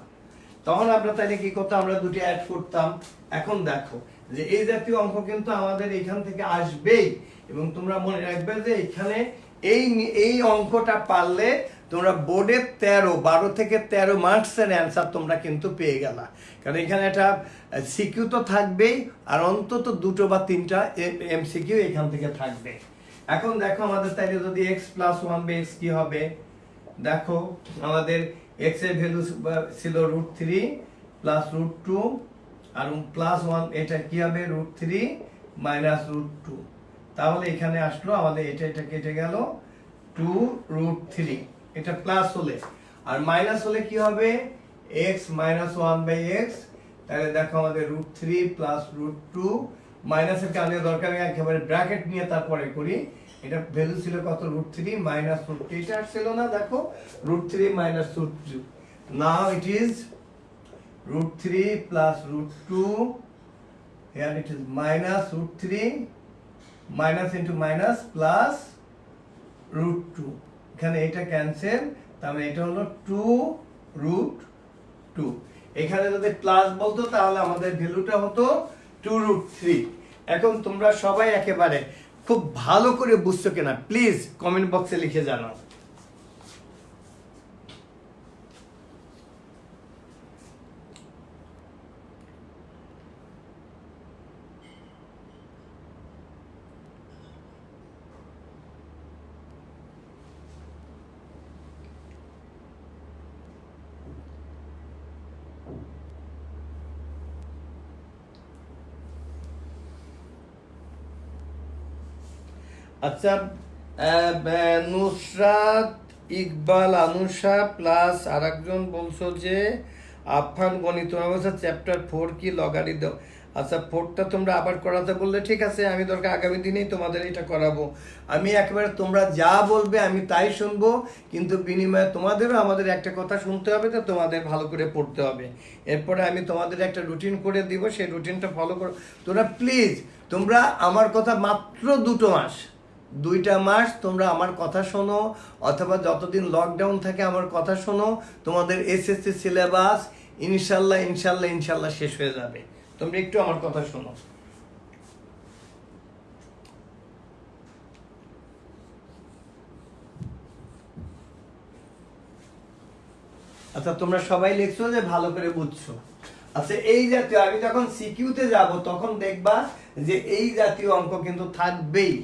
[SPEAKER 3] তখন আমরা তাহলে কি করতাম, আমরা দুটি অ্যাড করতাম। এখন দেখো যে এই জাতীয় অঙ্ক কিন্তু আমাদের এখান থেকে আসবেই, এবং তোমরা মনে রাখবে যে এখানে এই অঙ্কটা পারলে তোমরা বোর্ডে 12 থেকে 13 মার্কসের অ্যান্সার তোমরা কিন্তু পেয়ে গেলা, কারণ এখানে একটা সিকিউ তো থাকবেই, আর অন্তত 2 বা 3টা এমসিকিউ এখান থেকে থাকবে। এখন দেখো আমাদের তাইলে যদি x প্লাস 1/x কি হবে, দেখো আমাদের x এর ভ্যালু ছিল √3 প্লাস √2, আর প্লাস 1 এটা কি হবে √3 মাইনাস √2, তাহলে এখানে আসলো আমাদের এটা কেটে গেল 2√3, এটা প্লাস হলে, আর মাইনাস হলে কি হবে x মাইনাস 1/x, তাহলে দেখো আমাদের √3 প্লাস √2, মাইনাসের কারণে দরকার একেবারে ব্র্যাকেট নিয়ে তারপরে করি, এটা ভ্যালু ছিল কত √3 মাইনাস √2, এটা ছিল না, দেখো √3 minus √2, now it is √3 plus √2, here it is minus √3 minus into minus plus √2, এখানে এটা ক্যান্সেল, তাহলে এটা হলো 2√2। এখানে যদি প্লাস বলতো তাহলে আমাদের ভ্যালুটা হতো 2√3। এখন তোমরা সবাই একেবারে খুব ভালো করে বুঝছো কিনা প্লিজ কমেন্ট বক্সে লিখে জানাও। আচ্ছা, নুসরাত ইকবাল আনুষা প্লাস আরেকজন বলছো যে আফান গণিত অবস্থা চ্যাপ্টার 4 কি লগারিদম। আচ্ছা 4টা তোমরা আবার করাতে বললে ঠিক আছে, আমি দরকার আগামী দিনেই তোমাদের এটা করাবো। আমি একেবারে তোমরা যা বলবে আমি তাই শুনবো, কিন্তু বিনিময়ে তোমাদেরও আমাদের একটা কথা শুনতে হবে, তো তোমাদের ভালো করে পড়তে হবে। এরপরে আমি তোমাদের একটা রুটিন করে দিব, সেই রুটিনটা ফলো করো তোমরা প্লিজ। তোমরা আমার কথা মাত্র 2টা মাস তোমরা আমার কথা শোনো, অথবা যতদিন লকডাউন থাকে আমার কথা শোনো, তোমাদের এসএসসি সিলেবাস ইনশাল্লাহ শেষ হয়ে যাবে। তোমরা একটু আমার কথা শোনো। আচ্ছা তোমরা সবাই লিখছো যে ভালো করে বুঝছো। আচ্ছা এই জাতীয় আমি যখন সিকিউতে যাব তখন দেখবা যে এই জাতীয় অঙ্ক কিন্তু থাকবেই।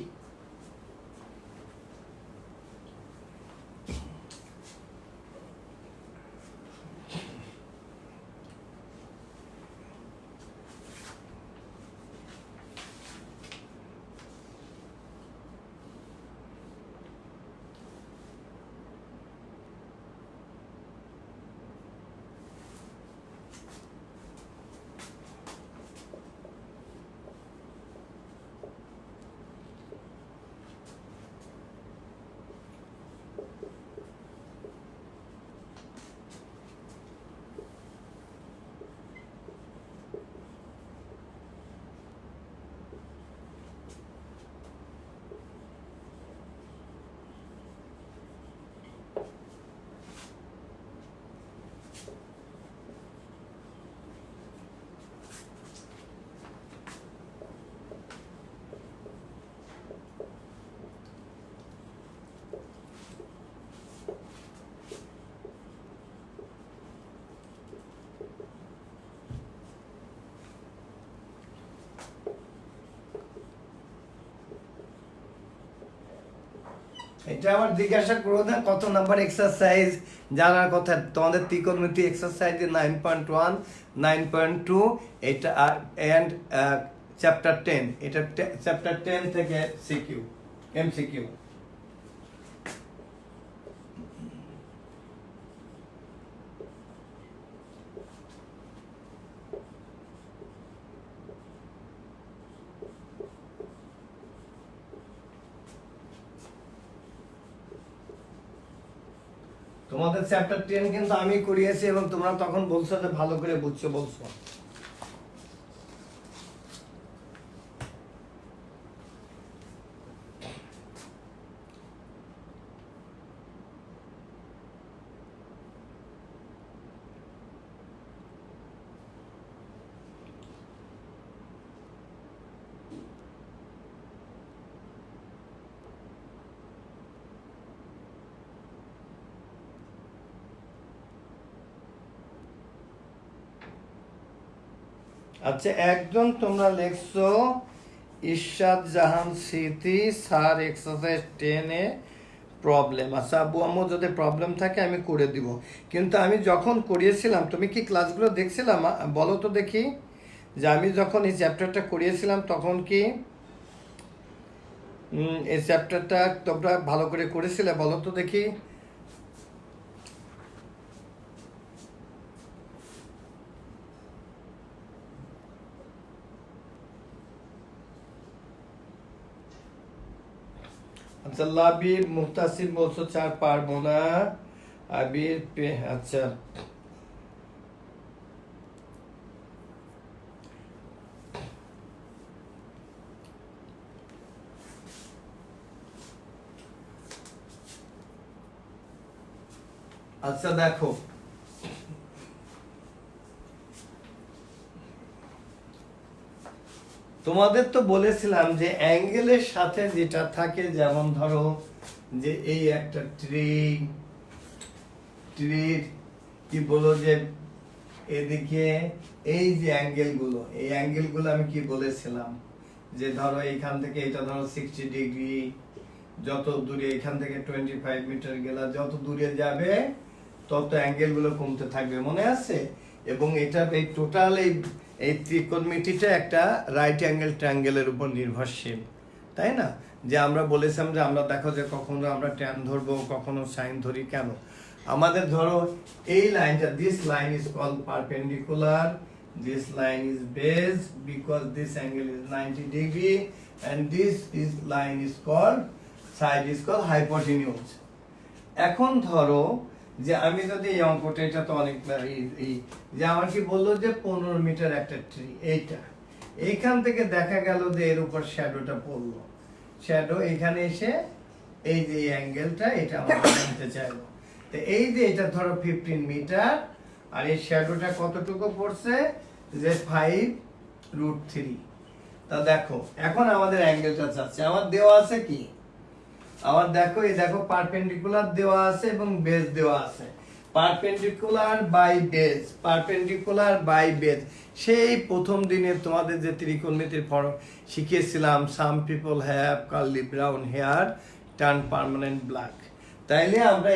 [SPEAKER 3] এটা আবার জিজ্ঞাসা করো না কত নাম্বার এক্সারসাইজ জানার কথা, তোমাদের ত্রিকোণমিতি এক্সারসাইজে 9.1, 9.2 এটা এন্ড চ্যাপ্টার 10, এটা চ্যাপ্টার 10 থেকে সিকিউ এমসিকিউ। তোমাদের চ্যাপ্টার 10 কিন্তু আমি করিয়েছি এবং তোমরা তখন বলছো যে ভালো করে বুঝছো বলছো। আচ্ছা, একজন তোমরা লেখছো ইরশাদ জাহান স্মৃতি স্যার এক্সারসাইজ 10 এ প্রবলেম। আচ্ছা আব্বু আম্মু যদি প্রবলেম থাকে আমি করে দিব, কিন্তু আমি যখন করিয়েছিলাম তুমি কি ক্লাসগুলো দেখছিলাম বলো তো দেখি, যে আমি যখন এই চ্যাপ্টারটা করিয়েছিলাম তখন কি এই চ্যাপ্টারটা তোমরা ভালো করে করেছিলে বলো তো দেখি। আচ্ছা লাবিব মুহতাসিব বলছো 4 পারবো না, আবির আচ্ছা আচ্ছা দেখো তোমাদের তো বলেছিলাম যে অ্যাঙ্গেলের সাথে যেটা থাকে, যেমন ধরো যে এই একটা ট্রির কি বলো যে এদিকে এই যে অ্যাঙ্গেলগুলো, এই অ্যাঙ্গেলগুলো আমি কি বলেছিলাম যে ধরো এখান থেকে এটা ধরো 60 ডিগ্রি, যত দূরে এখান থেকে 25 মিটার গেলা যত দূরে যাবে তত অ্যাঙ্গেলগুলো কমতে থাকবে, মনে আছে? এবং এটা এই টোটাল এই ত্রিকোণমিতিটা একটা রাইট অ্যাঙ্গেল ট্রায়াঙ্গেলের উপর নির্ভরশীল, তাই না? যে আমরা বলেছিলাম যে আমরা দেখো যে কখনো আমরা ট্যান ধরবো কখনো সাইন ধরি, কেন? আমাদের ধরো এই লাইনটা, this line is called perpendicular, this line is base because this angle is 90 degree and this is line is called side is called hypotenuse। এখন ধরো যে আমি যদি এই অঙ্কটা, এটা তো অনেক যে আমার কি বললো যে 15 মিটার একটা ট্রি, এইটা এইখান থেকে দেখা গেল যে এর উপর শ্যাডোটা পড়লো, শ্যাডো এখানে এসে এই যে অ্যাঙ্গেলটা এটা আমরা জানতে চাইবো। তো এই যে এটা ধরো 15 মিটার আর এই শ্যাডোটা কতটুকু পড়ছে যে 5√3। তা দেখো এখন আমাদের অ্যাঙ্গেলটা চাচ্ছে, আমার দেওয়া আছে কি, আমার দেখো এই দেখো পারপেন্ডিকুলার দেওয়া আছে এবং বেস দেওয়া আছে, perpendicular by base, perpendicular by base. সেই প্রথম দিনে তোমাদের যে ত্রিকোণমিতির ফর্ম শিখিয়েছিলাম, some people have curly brown hair turn permanent black. তাইলে আমরা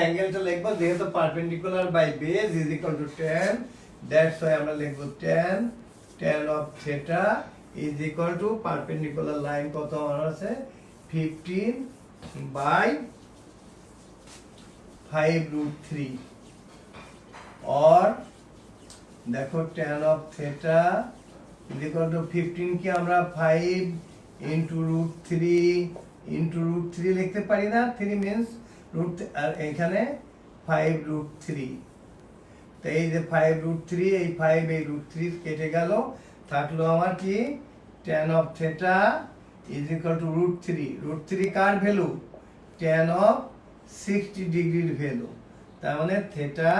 [SPEAKER 3] অ্যাঙ্গেলটা লিখবো, যেহেতু perpendicular by base is equal to 10, that's why আমরা লিখবো tan of theta is equal to perpendicular line কত আমার আছে 15/5√3 or দেখো tan of theta is equal to 15 কি আমরা 5 into √3 লিখতে পারি না? 3 means root আর এখানে 5√3। তো এই যে 5√3, এই 5 এই √3 কেটে গেল, থাকলো আমার কি tan of theta is equal to √3 car value? tan of 60 ডিগ্রির ভ্যালু। তার মানে theta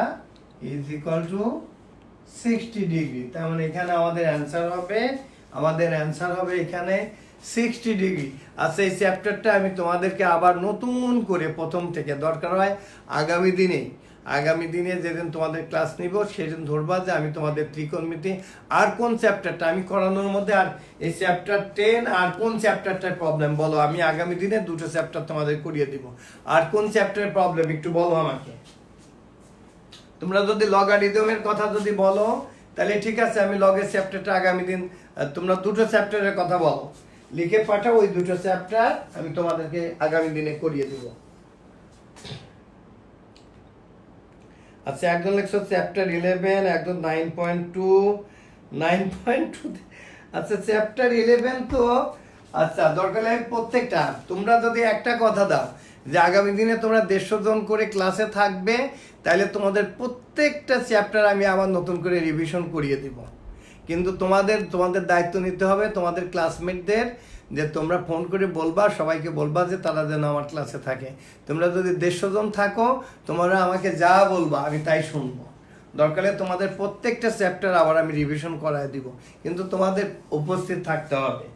[SPEAKER 3] is equal to 60 degree. তার মানে এখানে আমাদের অ্যান্সার হবে এখানে 60 ডিগ্রি। আচ্ছা এই চ্যাপ্টারটা আমি তোমাদেরকে আবার নতুন করে প্রথম থেকে, দরকার হয় আগামী দিনে আগামী দিনে যেদিন তোমাদের ক্লাস নিব সেদিন ধরবা যে আমি তোমাদের ত্রিকোণমিতি আর কোন চ্যাপ্টারটা আমি করানোর মধ্যে, আর এই চ্যাপ্টার 10 আর কোন চ্যাপ্টারটার প্রবলেম বলো, আমি আগামী দিনে 2টো চ্যাপ্টার তোমাদের করিয়ে দিব। আর কোন চ্যাপ্টারের প্রবলেম একটু বলো আমাকে। তোমরা যদি লগারিদমের কথা যদি বলো তাহলে ঠিক আছে, আমি লগের চ্যাপ্টারটা আগামী দিন, তোমরা 2টো চ্যাপ্টারের কথা বলো, লিখে পাঠাও, ওই 2টো চ্যাপ্টার আমি তোমাদেরকে আগামী দিনে করিয়ে দিব। আচ্ছা, একজন লেখছো চ্যাপ্টার 11, একজন 9.2 আচ্ছা চ্যাপ্টার 11 তো আচ্ছা দরকার লাগে প্রত্যেকটা, তোমরা যদি একটা কথা দাও যে আগামী দিনে তোমরা 150 জন করে ক্লাসে থাকবে, তাহলে তোমাদের প্রত্যেকটা চ্যাপ্টার আমি আবার নতুন করে রিভিশন করিয়ে দিব। কিন্তু তোমাদের দায়িত্ব নিতে হবে তোমাদের ক্লাসমেটদের, যে তোমরা ফোন করে বলবা, সবাইকে বলবা যে তারা যেন আমার ক্লাসে থাকে। তোমরা যদি 150 জন থাকো, তোমরা আমাকে যা বলবা আমি তাই শুনবো। দরকারে তোমাদের প্রত্যেকটা চ্যাপ্টার আবার আমি রিভিশন করায় দিব, কিন্তু তোমাদের উপস্থিত থাকতে হবে।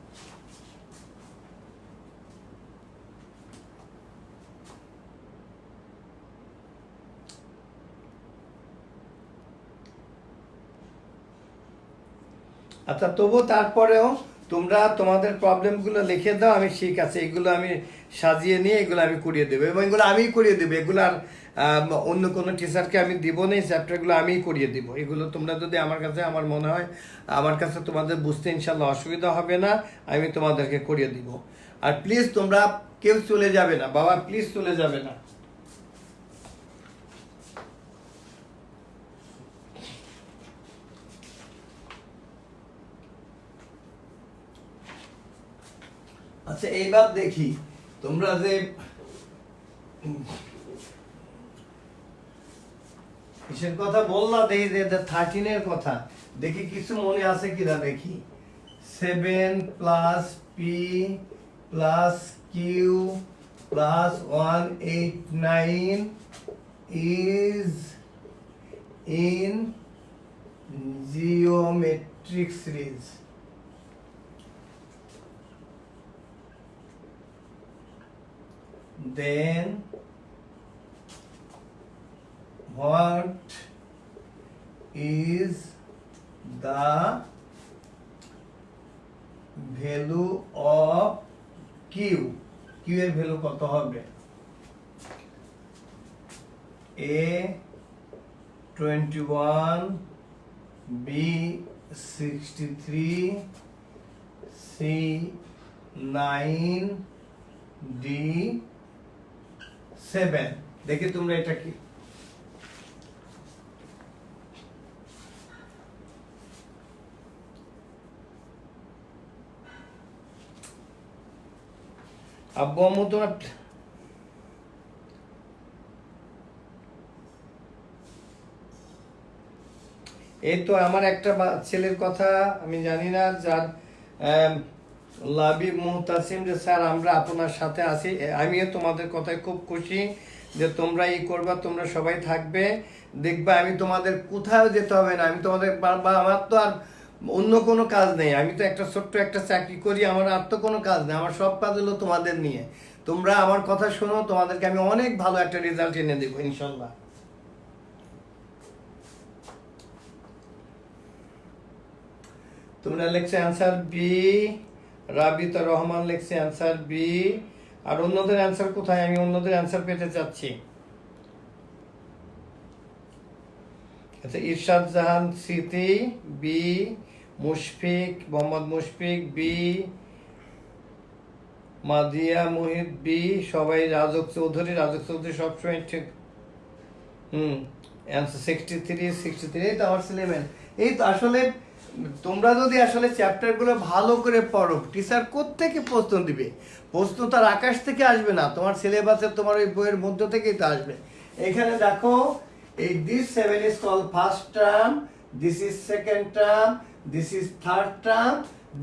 [SPEAKER 3] আচ্ছা, তবু তারপরেও তোমরা তোমাদের প্রবলেমগুলো লিখে দাও, আমি ঠিক আছে এগুলো আমি সাজিয়ে নিয়ে এগুলো আমি করিয়ে দেবো, এবং এগুলো আমিই করিয়ে দেবো। এগুলো আর অন্য কোনো টিচারকে আমি দিব না, এই চ্যাপ্টারগুলো আমিই করিয়ে দিব। এগুলো তোমরা যদি আমার কাছে, আমার মনে হয় আমার কাছে তোমাদের বুঝতে ইনশাল্লাহ অসুবিধা হবে না, আমি তোমাদেরকে করিয়ে দিব। আর প্লিজ তোমরা কেউ চলে যাবে না বাবা, প্লিজ চলে যাবে না। আচ্ছা, এইবার দেখি তোমরা যে কিসের কথা বললা, দেখি যে 13 কথা, দেখি কিছু মনে আছে কিনা দেখি। 7 + p + q + 189 is in geometric series. Then what is the value of q? q এর ভ্যালু কত হবে? a 21, b 63, c 9, d 7। দেখি তোমরা এটা কি। আব্বু আম্মু তোমরা এই তো আমার একটা ছেলের কথা আমি জানি না, যার লাবিব মুহতাসিম, যে স্যার আমরা আপনার সাথে আছি। আমিও তোমাদের কথায় খুব খুশি যে তোমরা এই করবা, তোমরা সবাই থাকবে, দেখবা আমি তোমাদের কোথাও যেতে হবে না। আমি তোমাদের আমার তো আর অন্য কোনো কাজ নেই, আমি তো একটা ছোট্ট একটা চাকরি করি, আমার আর তো কোনো কাজ নেই, আমার সব কাজ হলো তোমাদের নিয়ে। তোমরা আমার কথা শোনো, তোমাদেরকে আমি অনেক ভালো একটা রেজাল্ট এনে দেবো ইনশাল্লাহ। তোমরা লিখছে অ্যান্সার বি, রাবিতা রহমান লিখছে অ্যান্সার বি। আর অন্যদের অ্যান্সার কোথায়? আমি অন্যদের অ্যান্সার পেতে চাচ্ছি। আচ্ছা, Irshad Jahan Smriti B, Mushfiq Mohammad Mushfiq B, Madiya Muhit B, সবাই রাজক চৌধুরী সবসময় ঠিক। অ্যান্সার 63। এই তো আমার ছেলেমেন। এই তো আসলে তোমরা যদি আসলে চ্যাপ্টারগুলো ভালো করে পড়ো, টিচার কোত্থেকে প্রশ্ন দিবে? প্রশ্ন তার আকাশ থেকে আসবে না, তোমার সিলেবাসের তোমার ওই বইয়ের মধ্য থেকেই তো আসবে। এখানে দেখো, এই this 7 is called first term, this is second term, this is third term,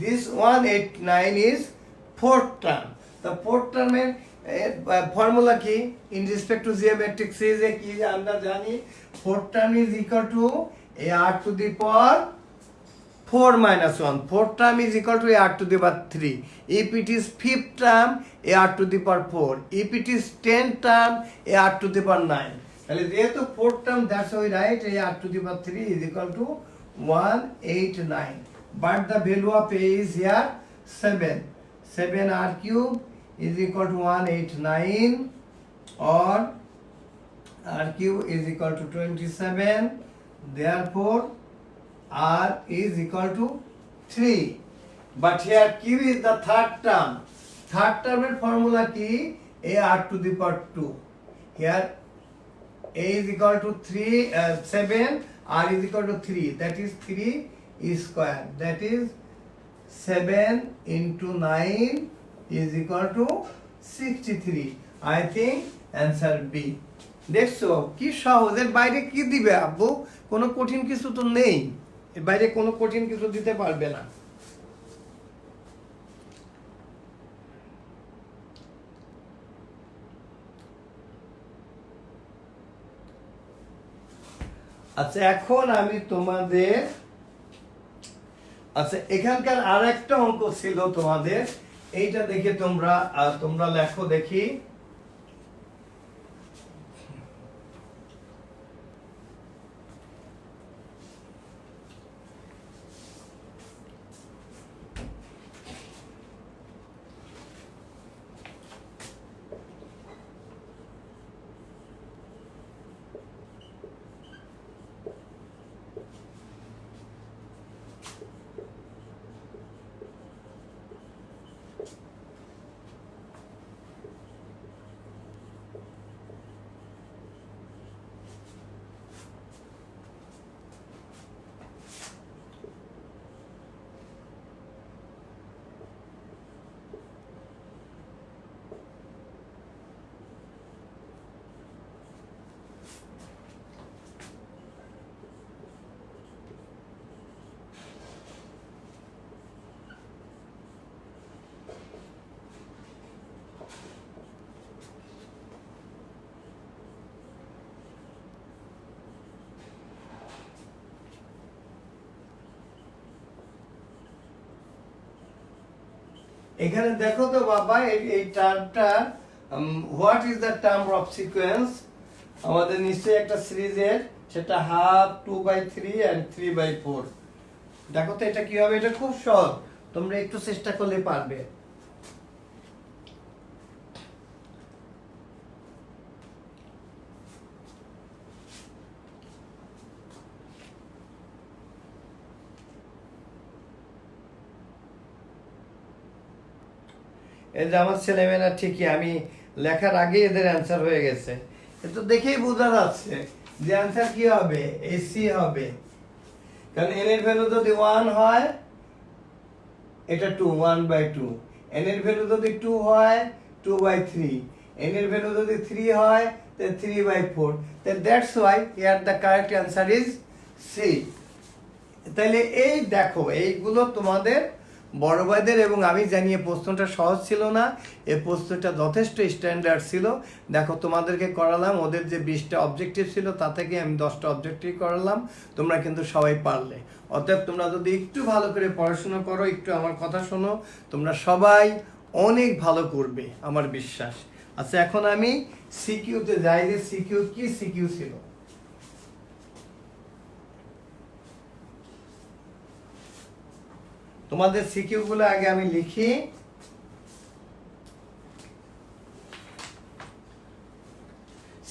[SPEAKER 3] this 189 is fourth term. The fourth term এর ফর্মুলা কি? ইন রেসপেক্ট টু জিওমেট্রিক সিরিজে কি আমরা জানি? fourth term is equal to r to the power 4 minus 1. Fourth term is equal to r to the power 3. If it is fifth term, r to the power 4. If it is 10th term, r to the power 9. তাহলে যেহেতু fourth term, that's why right, এই r to the power 3 is equal to 189, but the value of a is here 7. 7r cube is equal to 189, or r cube is equal to 27. Therefore r is equal to 3. But here q is the third term. Third term formula ki a r to the power 2. Here a is equal to 7, r is equal to 3, that is 3 square, that is 7 into 9 is equal to 63. I think answer B. দেখছো কি সহজ, এর বাইরে কি দিবে আব্বু? কোনো কঠিন কিছু তো নেই, এর বাইরে কোনো কঠিন কিছু দিতে পারবে না। আচ্ছা, এখন আমি তোমাদের, আচ্ছা এখানকার আর একটা অঙ্ক ছিল তোমাদের, এইটা দেখে তোমরা লেখো দেখি। এখানে দেখো তো বাবা, এই টার্মটা what is the term of sequence, আমাদের নিশ্চয়ই একটা সিরিজের, সেটা হাফ, 2/3 and 3/4। দেখো তো এটা কি হবে, এটা খুব সহজ, তোমরা একটু চেষ্টা করলে পারবে। এই যে আমার ছেলেমেয়েরা ঠিকই, আমি লেখার আগে এদের অ্যান্সার হয়ে গেছে, তো দেখেই বোঝা যাচ্ছে যে অ্যান্সার কি হবে, এসি হবে। কারণ n এর ভ্যালু যদি 1 হয় এটা 2, 1/2, n এর ভ্যালু যদি 2 হয় 2/3, n এর ভ্যালু যদি 3 হয় তাহলে 3/4, then that's why here the correct answer is C। তাহলে এই দেখো, এইগুলো তোমাদের বড় ভাইদের, এবং আমি জানি এই প্রশ্নটা সহজ ছিল না, এই প্রশ্নটা যথেষ্ট স্ট্যান্ডার্ড ছিল। দেখো তোমাদেরকে করালাম, ওদের যে 20টা অবজেক্টিভ ছিল তা থেকে আমি 10টা অবজেক্টিভ করালাম, তোমরা কিন্তু সবাই পারলে। অতএব তোমরা যদি একটু ভালো করে পড়াশোনা করো, একটু আমার কথা শোনো, তোমরা সবাই অনেক ভালো করবে আমার বিশ্বাস। আচ্ছা, এখন আমি সিকিউতে যাই, যে সিকিউ কি সিকিউ ছিল। তোমাদের সিকিউ গুলো আগে আমি লিখি।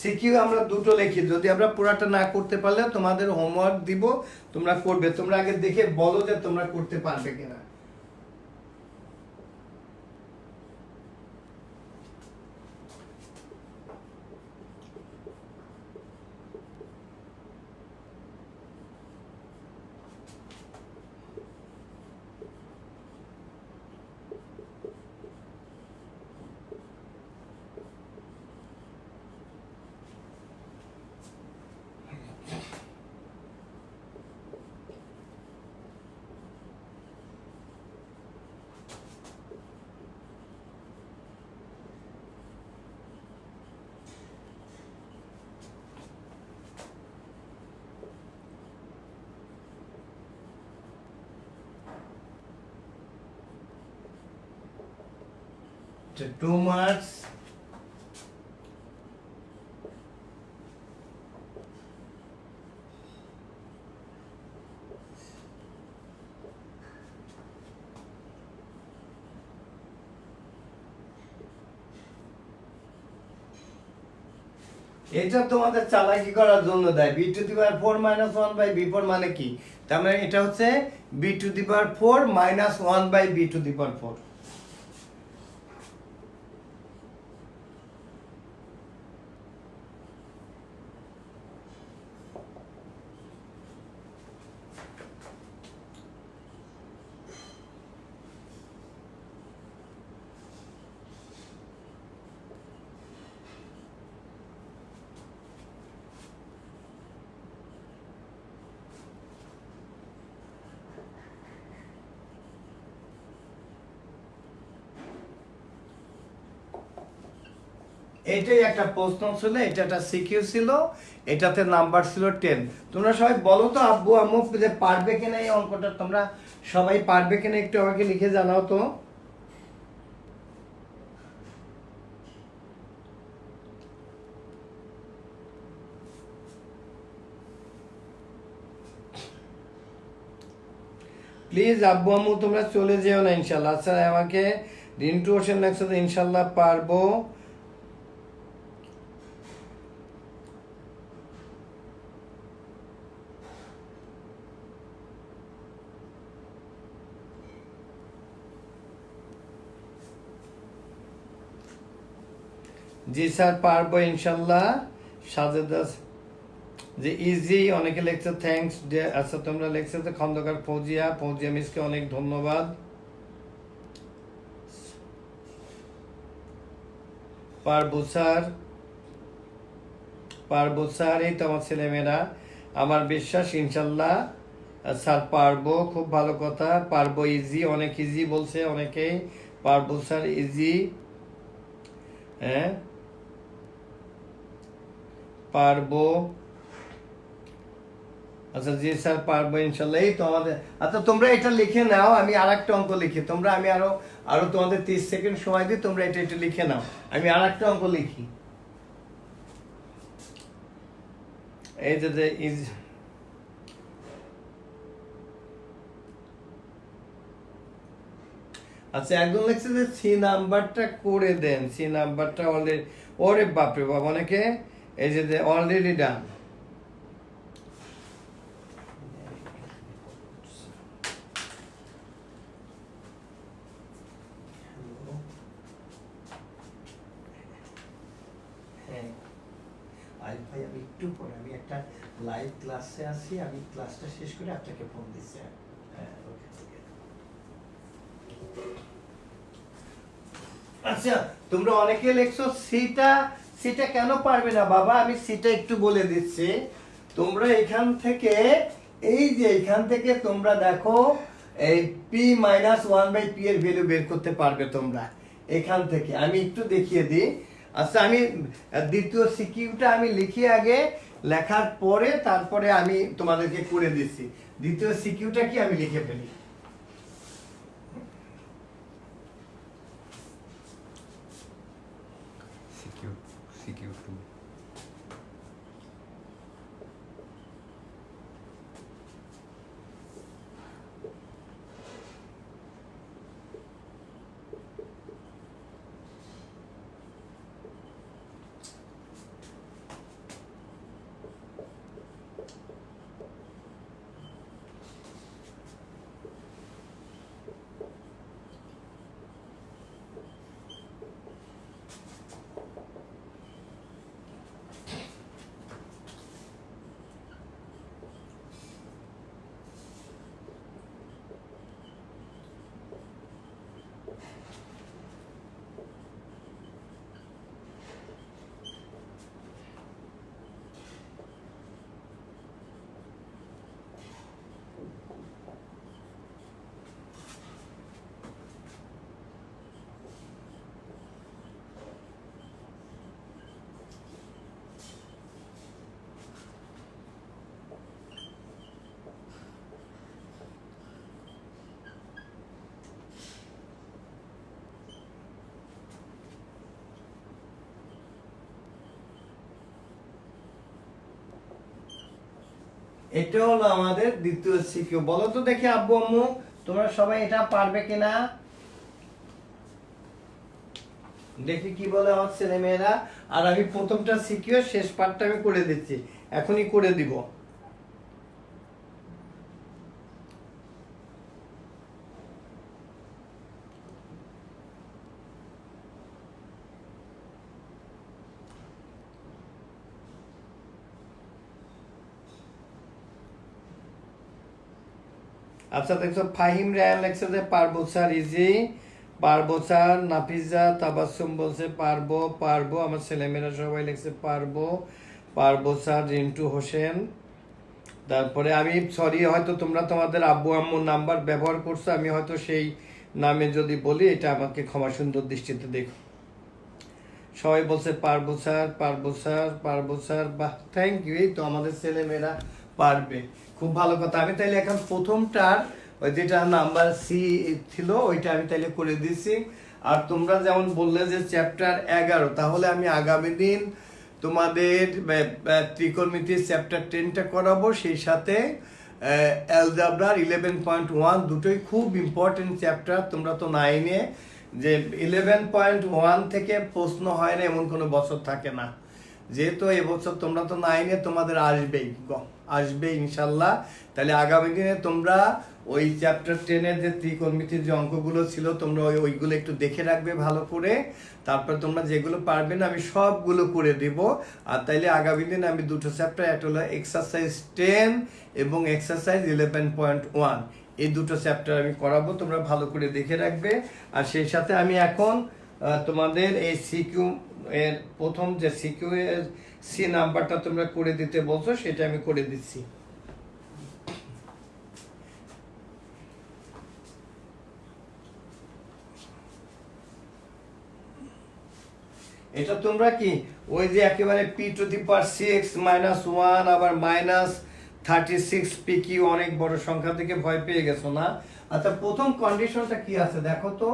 [SPEAKER 3] সিকিউ আমরা দুটো লিখি, যদি আমরা পুরাটা না করতে পারলে তোমাদের হোমওয়ার্ক দিব, তোমরা করবে। তোমরা আগে দেখে বলো যে তোমরা করতে পারবে কিনা। So 2 marks, এটা তোমাদের চালাকি করার জন্য দেয়। B to the power 4 minus 1 by b 4 মানে কি? তার মানে এটা হচ্ছে b to the power 4 minus 1 by b to the power 4। এটাই একটা প্রশ্ন ছিল, এটা একটা সিকিউ ছিল, এটাতে নাম্বার ছিল 10। তোমরা সবাই বলো তো আব্বু আম্মু যে পারবে কিনা এই অঙ্কটা, তোমরা সবাই পারবে কিনা একটু আমাকে লিখে জানাও তো। প্লিজ আব্বু আম্মু তোমরা চলে যেও না ইনশাল্লাহ। আচ্ছা আমাকে রিন্টু হোসেন লাগছে তো ইনশাল্লাহ পারবো। জি স্যার পারবো ইনশাল্লাহ। সাজেদা যে ইজি অনেকে লিখছে থ্যাঙ্কস। আচ্ছা তোমরা লিখছে তো খন্দকার ফৌজিয়া, ফৌজিয়া মিসকে অনেক ধন্যবাদ। পারবো স্যার, পারবো স্যার, এই তো আমার ছেলেমেয়েরা, আমার বিশ্বাস ইনশাল্লাহ স্যার পারবো। খুব ভালো কথা, পারবো ইজি, অনেক ইজি বলছে অনেকেই। পারবো স্যার ইজি, হ্যাঁ পারবো। আচ্ছা জি স্যার পারবো ইনশাল্লাহ, এই তো আমাদের। আচ্ছা তোমরা এটা লিখে নাও, আমি আর একটা অঙ্ক লিখি। তোমরা আমি আরো তোমাদের 30 সেকেন্ড সময় দিই, তোমরা এটা একটু লিখে নাও, আমি আর একটা অঙ্ক লিখি। এই যে ইজ, আচ্ছা একজন লিখছে যে সি নাম্বারটা করে দেন, সি নাম্বারটা অলরেডি, ওরে বাপরে বাপ অনেকে, এই যে অলরেডি ডান। ভাই আমি একটু পরে, আমি একটা লাইভ ক্লাসে আছি, আমি ক্লাসটা শেষ করে আপনাকে ফোন দিচ্ছি। হ্যাঁ ওকে। আচ্ছা তোমরা অনেকে লেখছো সিটা কেন পারবে না বাবা, আমি সিটা একটু বলে দিচ্ছি। তোমরা এখান থেকে, এই যে এখান থেকে তোমরা দেখো এই পি মাইনাস 1 বাই পি এর ভ্যালু বের করতে পারবে তোমরা এখান থেকে। আমি একটু দেখিয়ে দিই। আচ্ছা আমি দ্বিতীয় সিকিউটা আমি লিখি আগে, লেখার পরে তারপরে আমি তোমাদেরকে করে দিচ্ছি। দ্বিতীয় সিকিউটা কি আমি লিখে ফেলি।
[SPEAKER 2] CQ2
[SPEAKER 3] এটা হলো আমাদের দ্বিতীয় সিকিউ। বলো তো দেখি আব্বু আম্মু তোমরা সবাই এটা পারবে কিনা। দেখি কি বলে আমার ছেলে মেয়েরা। আর আমি প্রথমটা শিখিয়ে শেষ পার্টটা আমি করে দিচ্ছি, এখনই করে দিব। আচ্ছা দেখছো ফাহিম রায়ান লেখছে যে পারবো স্যার ইজি, পারবো স্যার। নাফিজা তাবাসসুম বলছে পারবো পারবো, আমার ছেলেমেয়েরা সবাই লিখছে পারবো পারবো স্যার। রিন্টু হোসেন, তারপরে আমি সরি হয়তো তোমরা তোমাদের আব্বু আম্মুর নাম্বার ব্যবহার করছো, আমি হয়তো সেই নামে যদি বলি এটা আমাকে ক্ষমা সুন্দর দৃষ্টিতে দেখো। সবাই বলছে পারবো স্যার পারবো স্যার পারবো স্যার, বাহ থ্যাংক ইউ। এই তো আমাদের ছেলেমেয়েরা পারবে, খুব ভালো কথা। আমি তাইলে এখন প্রথমটার ওই যেটা নাম্বার সি ছিল ওইটা আমি তাইলে করে দিছি। আর তোমরা যেমন বললে যে চ্যাপ্টার 11, তাহলে আমি আগামী দিন তোমাদের ত্রিকোণমিতির চ্যাপ্টার 10টা করাবো, সেই সাথে অ্যালজেব্রার 11.1 দুটোই খুব ইম্পর্টেন্ট চ্যাপ্টার। তোমরা তো 9-এ যে 11.1 থেকে প্রশ্ন হয় না এমন কোনো বছর থাকে না, যেহেতু এবছর তোমরা তো 9-এ তোমাদের আসবে ইনশাল্লাহ। তাহলে আগামী দিনে তোমরা ওই চ্যাপ্টার 10-এর যে ত্রিকোণমিতির যে অঙ্কগুলো ছিল তোমরা ওইগুলো একটু দেখে রাখবে ভালো করে, তারপর তোমরা যেগুলো পারবে না আমি সবগুলো করে দেব। আর তাইলে আগামী দিন আমি দুটো চ্যাপ্টার, একটা হলো এক্সারসাইজ 10 এবং এক্সারসাইজ 11.1, এই দুটো চ্যাপ্টার আমি করাবো, তোমরা ভালো করে দেখে রাখবে। আর সেই সাথে আমি এখন তোমাদের এই সিকিউ এর প্রথম যে সিকিউ এর সি নাম্বারটা তোমরা করে দিতে বলছো সেটা আমি করে দিচ্ছি। এটা তোমরা কি ওই যে একেবারে p⁻6 -1 আবার -36 p কি অনেক বড় সংখ্যা থেকে ভয় পেয়ে গেছো না? আচ্ছা প্রথম কন্ডিশনটা কি আছে দেখো তো,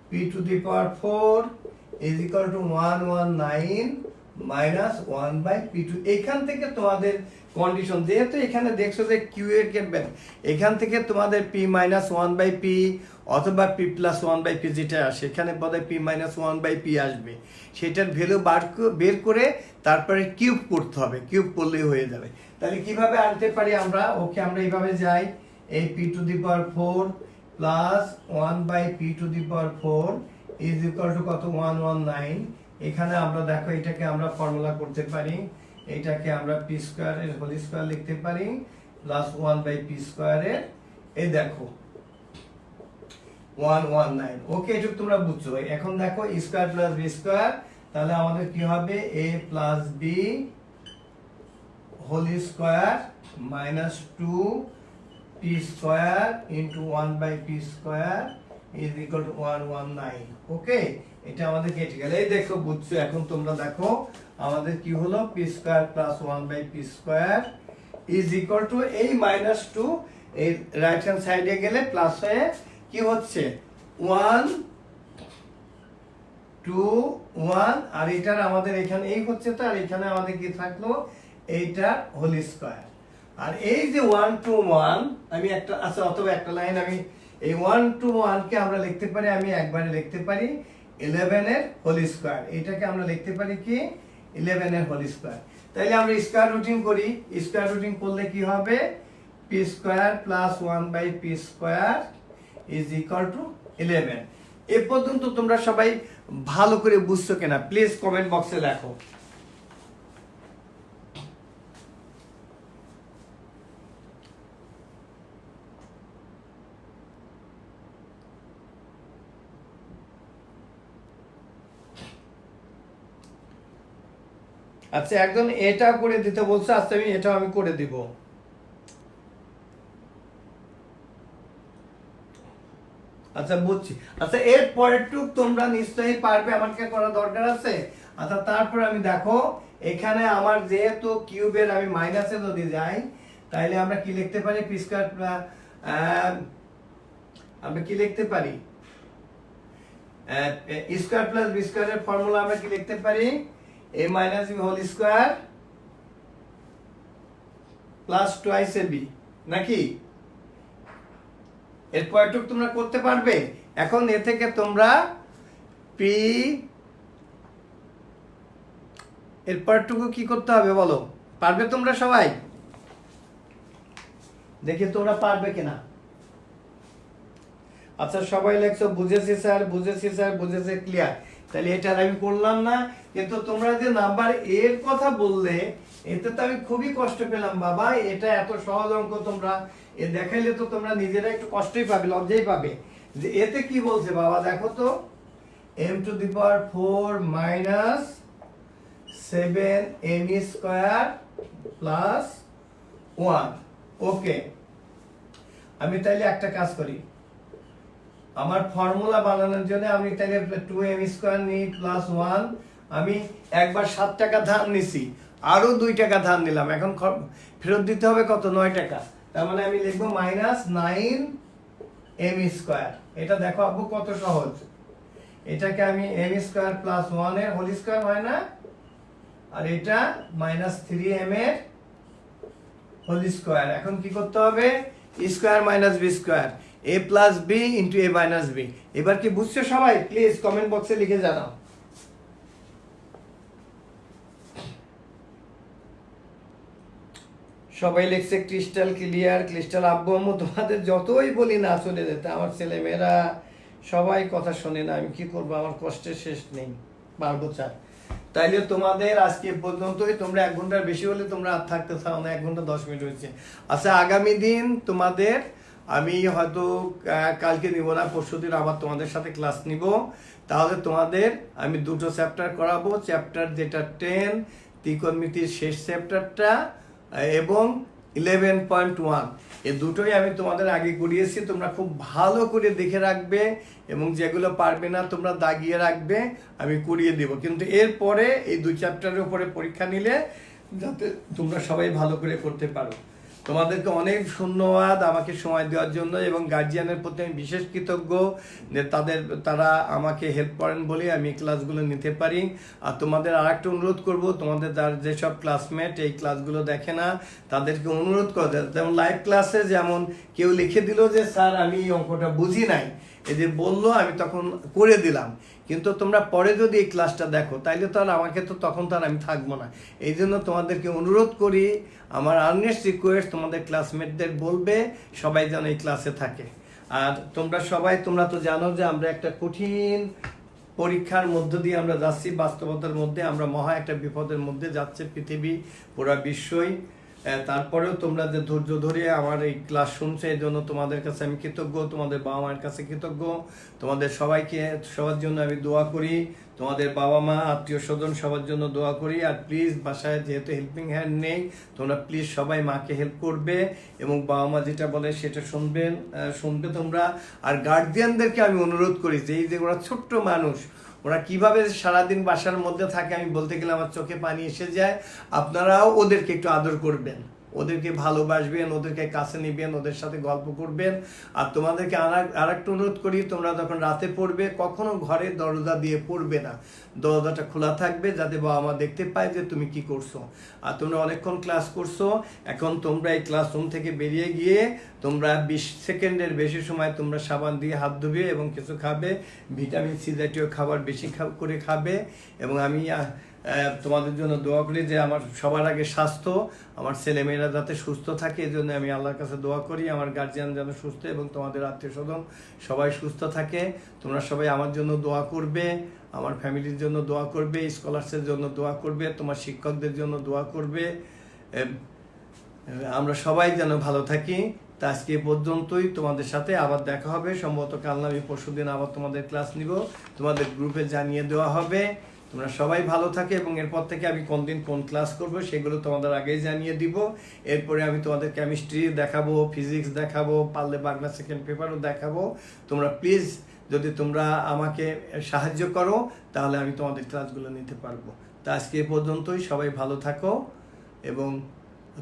[SPEAKER 3] p⁴ = 119 - 1/p2। এখান থেকে তোমাদের কন্ডিশন, যেহেতু এখানে দেখছো যে কিউ এর এখান থেকে তোমাদের p - 1/p অথবা p + 1/p যেটা আসে, এখানে বোধহয় p - 1/p আসবে, সেটার ভ্যালু বের করে তারপরে কিউব করতে হবে, কিউব করলেই হয়ে যাবে। তাহলে কিভাবে আনতে পারি আমরা? ওকে আমরা এইভাবে যাই, এই p⁴ plus 1/p⁴ is equal two কত? 119। এখানে আমরা দেখো এটাকে আমরা ফর্মুলা করতে পারি, এটাকে আমরা p স্কয়ারের হোল স্কয়ার লিখতে পারি প্লাস 1/p স্কয়ারের, এই দেখো 119। ওকে এটুকু তোমরা বুঝছো। এখন দেখো স্কয়ার প্লাস বি স্কয়ার, তাহলে আমাদের কি হবে? a plus B whole square minus 2p square into 1/p square is equal to 119। Okay এটা আমাদের কেটে গেল। এই দেখো বুঝছো। এখন তোমরা দেখো আমাদের কি হলো? p square plus 1/p square is equal two এই -2 এই রাইট হ্যান্ড সাইডে গেলে প্লাস হয়ে কি হচ্ছে? 1 2 1, আর এটার আমাদের এখানে এই হচ্ছে, তো আর এখানে আমাদের কি থাকলো? এইটা হোল স্কয়ার। আর এই যে 1 2 1 আমি একটা আচ্ছা অথবা একটা লাইন আমি এই 1 2 1 কে আমরা লিখতে পারি, আমি একবারে লিখতে পারি 11 এর হোল স্কয়ার। এটাকে আমরা লিখতে পারি কি? 11 এর হোল স্কয়ার। তাইলে আমরা স্কয়ার রুটিং করি, স্কয়ার রুটিং করলে কি হবে? p square plus 1/p square is equal two 11। এ পর্যন্ত তোমরা সবাই ভালো করে বুঝছো কিনা প্লিজ কমেন্ট বক্সে লেখো। আচ্ছা একজন এটা করে দিতে বলছে, আচ্ছা আমি এটাও আমি করে দিব। আচ্ছা বুঝছি। আচ্ছা এর পরেরটুক তোমরা নিশ্চয়ই পারবে, আমাকে করা দরকার আছে। আচ্ছা তারপর আমি দেখো এখানে আমার যেহেতু কিউবের আমি মাইনাসে যদি যাই, তাইলে আমরা কি লিখতে পারি? p স্কয়ার আমরা কি লিখতে পারি? স্কয়ার প্লাস বি স্কয়ারের ফর্মুলা আমরা কি লিখতে পারি? a minus b whole square plus twice ab, নাকি? এরপর একটু তোমরা করতে পারবে। এখন এ থেকে তোমরা p এরপরটুকু কি করতে হবে বলো? পারবে তোমরা সবাই? দেখি তোমরা পারবে কিনা। আচ্ছা সবাই লেখছো বুঝেছি স্যার, বুঝেছি স্যার, বুঝেছে, ক্লিয়ার। তাহলে এটা আমি করলাম না, কিন্তু তোমরা যে নাম্বার এর কথা বললে এতে তো আমি খুবই কষ্ট পেলাম বাবা। এটা এত সহজ অঙ্ক, তোমরা এ দেখাইলে তো তোমরা নিজেরা একটু কষ্টই পাবে, লজ্জাই পাবে। যে এতে কি বলছে বাবা দেখো তো, m⁴ মাইনাস 7m² প্লাস 1। ওকে, আমি তাইলে একটা কাজ করি, আমার ফর্মুলা বানানোর জন্য আমি তাইলে 2m² নিই প্লাস 1। আমি একবার 7 টাকা ধার নিছি, আরো 2 টাকা ধার নিলাম, এখন ফেরত দিতে হবে কত? 9 টাকা। তার মানে আমি লিখবো মাইনাস 9m²। এটা দেখো আব্বু কত সহজ। এটাকে আমি m² প্লাস 1 এর হোল স্কয়ার হয় না, আর এটা মাইনাস 3m এর হোল স্কয়ার। এখন কি করতে হবে? Square minus B square, a plus B into a minus B. এবার কি বুঝছো সবাই? প্লিজ কমেন্ট বক্সে লিখে জানাও। সবাই লিখছে ক্রিস্টাল ক্লিয়ার, ক্রিস্টাল। আব্বু আম্মু তোমাদের যতই বলি না চলে যেতে, আমার ছেলে মেয়েরা সবাই কথা শোনে না, আমি কি করবো, আমার কষ্টের শেষ নেই। পারবো চার। তাইলে তোমাদের আজকে পর্যন্তই। তোমরা 1 ঘন্টার বেশি হলে তোমরা আর থাকতে চাও না, 1 ঘন্টা 10 মিনিট হয়েছে। আচ্ছা আগামী দিন তোমাদের আমি হয়তো কালকে নিব না, পরশুদিন আবার তোমাদের সাথে ক্লাস নিব। তাহলে তোমাদের আমি 2টো চ্যাপ্টার করাবো। চ্যাপ্টার যেটা 10 ত্রিকোণমিতির শেষ চ্যাপ্টারটা, এবং 11.1, এই দুটোই আমি তোমাদের আগে করিয়েছি। তোমরা খুব ভালো করে দেখে রাখবে, এবং যেগুলো পারবে না তোমরা দাগিয়ে রাখবে, আমি করিয়ে দেব। কিন্তু এরপরে এই 2 চ্যাপ্টারের উপরে পরীক্ষা নিলে যাতে তোমরা সবাই ভালো করে করতে পারো। তোমাদেরকে অনেক ধন্যবাদ আমাকে সময় দেওয়ার জন্য, এবং গার্জিয়ানের প্রতি আমি বিশেষ কৃতজ্ঞ যে তারা আমাকে হেল্প করেন বলে আমি ক্লাসগুলো নিতে পারি। আর তোমাদের আর একটা অনুরোধ করব, তোমাদের যার যেসব ক্লাসমেট এই ক্লাসগুলো দেখে না তাদেরকে অনুরোধ করে, যেমন লাইভ ক্লাসে যেমন কেউ লিখে দিল যে স্যার আমি এই অঙ্কটা বুঝি নাই, এই যে বললো আমি তখন করে দিলাম, কিন্তু তোমরা পরে যদি এই ক্লাসটা দেখো তাইলে তো আর আমাকে তো তখন তো আর আমি থাকবো না। এই জন্য তোমাদেরকে অনুরোধ করি, আমার আর্নেস্ট রিকোয়েস্ট, তোমাদের ক্লাসমেটদের বলবে সবাই যেন এই ক্লাসে থাকে। আর তোমরা তো জানো যে আমরা একটা কঠিন পরীক্ষার মধ্য দিয়ে আমরা যাচ্ছি, বাস্তবতার মধ্যে আমরা মহা একটা বিপদের মধ্যে যাচ্ছে পৃথিবী, পুরা বিশ্বই। তারপরেও তোমরা যে ধৈর্য ধরে আমার এই ক্লাস শুনছো, এই জন্য তোমাদের কাছে আমি কৃতজ্ঞ, তোমাদের বাবা মায়ের কাছে কৃতজ্ঞ। তোমাদের সবার জন্য আমি দোয়া করি, তোমাদের বাবা মা আত্মীয় স্বজন সবার জন্য দোয়া করি। আর প্লিজ বাসায় যেহেতু হেল্পিং হ্যান্ড নেই, তোমরা প্লিজ সবাই মাকে হেল্প করবে, এবং বাবা মা যেটা বলে সেটা শুনবে তোমরা। আর গার্জিয়ানদেরকে আমি অনুরোধ করি যে এই যে ওরা ছোট্ট মানুষ, ওরা কিভাবে সারাদিন বাসার মধ্যে থাকে আমি বলতে গেলে আমার চোখে পানি এসে যায়। আপনারাও ওদেরকে একটু আদর করবেন, ওদেরকে ভালোবাসবেন, ওদেরকে কাছে নিবেন, ওদের সাথে গল্প করবেন। আর তোমাদেরকে আর একটা অনুরোধ করি, তোমরা যখন রাতে পড়বে কখনো ঘরে দরজা দিয়ে পড়বে না, দরজাটা খোলা থাকবে যাতে বাবা মা দেখতে পায় যে তুমি কি করছো। আর তোমরা অনেকক্ষণ ক্লাস করছো, এখন তোমরা এই ক্লাসরুম থেকে বেরিয়ে গিয়ে তোমরা 20 সেকেন্ডের বেশি সময় তোমরা সাবান দিয়ে হাত ধুবে এবং কিছু খাবে, ভিটামিন সি জাতীয় খাবার বেশি করে খাবে। এবং আমি তোমাদের জন্য দোয়া করি যে আমার সবার আগে স্বাস্থ্য, আমার ছেলেমেয়েরা যাতে সুস্থ থাকে, এই জন্য আমি আল্লাহর কাছে দোয়া করি আমার গার্জিয়ান যেন সুস্থ এবং তোমাদের আত্মীয় স্বজন সবাই সুস্থ থাকে। তোমরা সবাই আমার জন্য দোয়া করবে, আমার ফ্যামিলির জন্য দোয়া করবে, স্কলারসের জন্য দোয়া করবে, তোমার শিক্ষকদের জন্য দোয়া করবে। আমরা সবাই যেন ভালো থাকি। তা আজকে পর্যন্তই, তোমাদের সাথে আবার দেখা হবে সম্ভবত কাল না আমি পরশুদিন আবার তোমাদের ক্লাস নিব, তোমাদের গ্রুপে জানিয়ে দেওয়া হবে। তোমরা সবাই ভালো থাকে, এবং এরপর থেকে আমি কোন দিন কোন ক্লাস করব সেগুলো তোমাদের আগেই জানিয়ে দিব। এরপরে আমি তোমাদের কেমিস্ট্রি দেখাবো, ফিজিক্স দেখাবো, পারলে বাংলা সেকেন্ড পেপারও দেখাবো। তোমরা প্লিজ যদি তোমরা আমাকে সাহায্য করো তাহলে আমি তোমাদের ক্লাসগুলো নিতে পারবো। তা আজকে এ পর্যন্তই, সবাই ভালো থাকো, এবং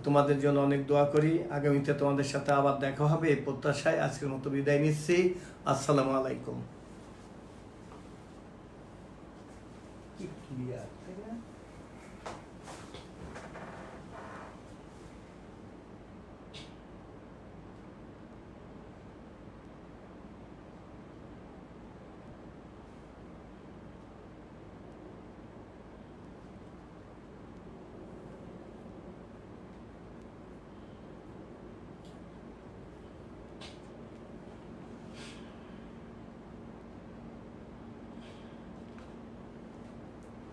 [SPEAKER 3] তোমাদের জন্য অনেক দোয়া করি। আগামীতে তোমাদের সাথে আবার দেখা হবে এই প্রত্যাশায় আজকের মতো বিদায় নিচ্ছি। আসসালামু আলাইকুম।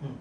[SPEAKER 1] হুম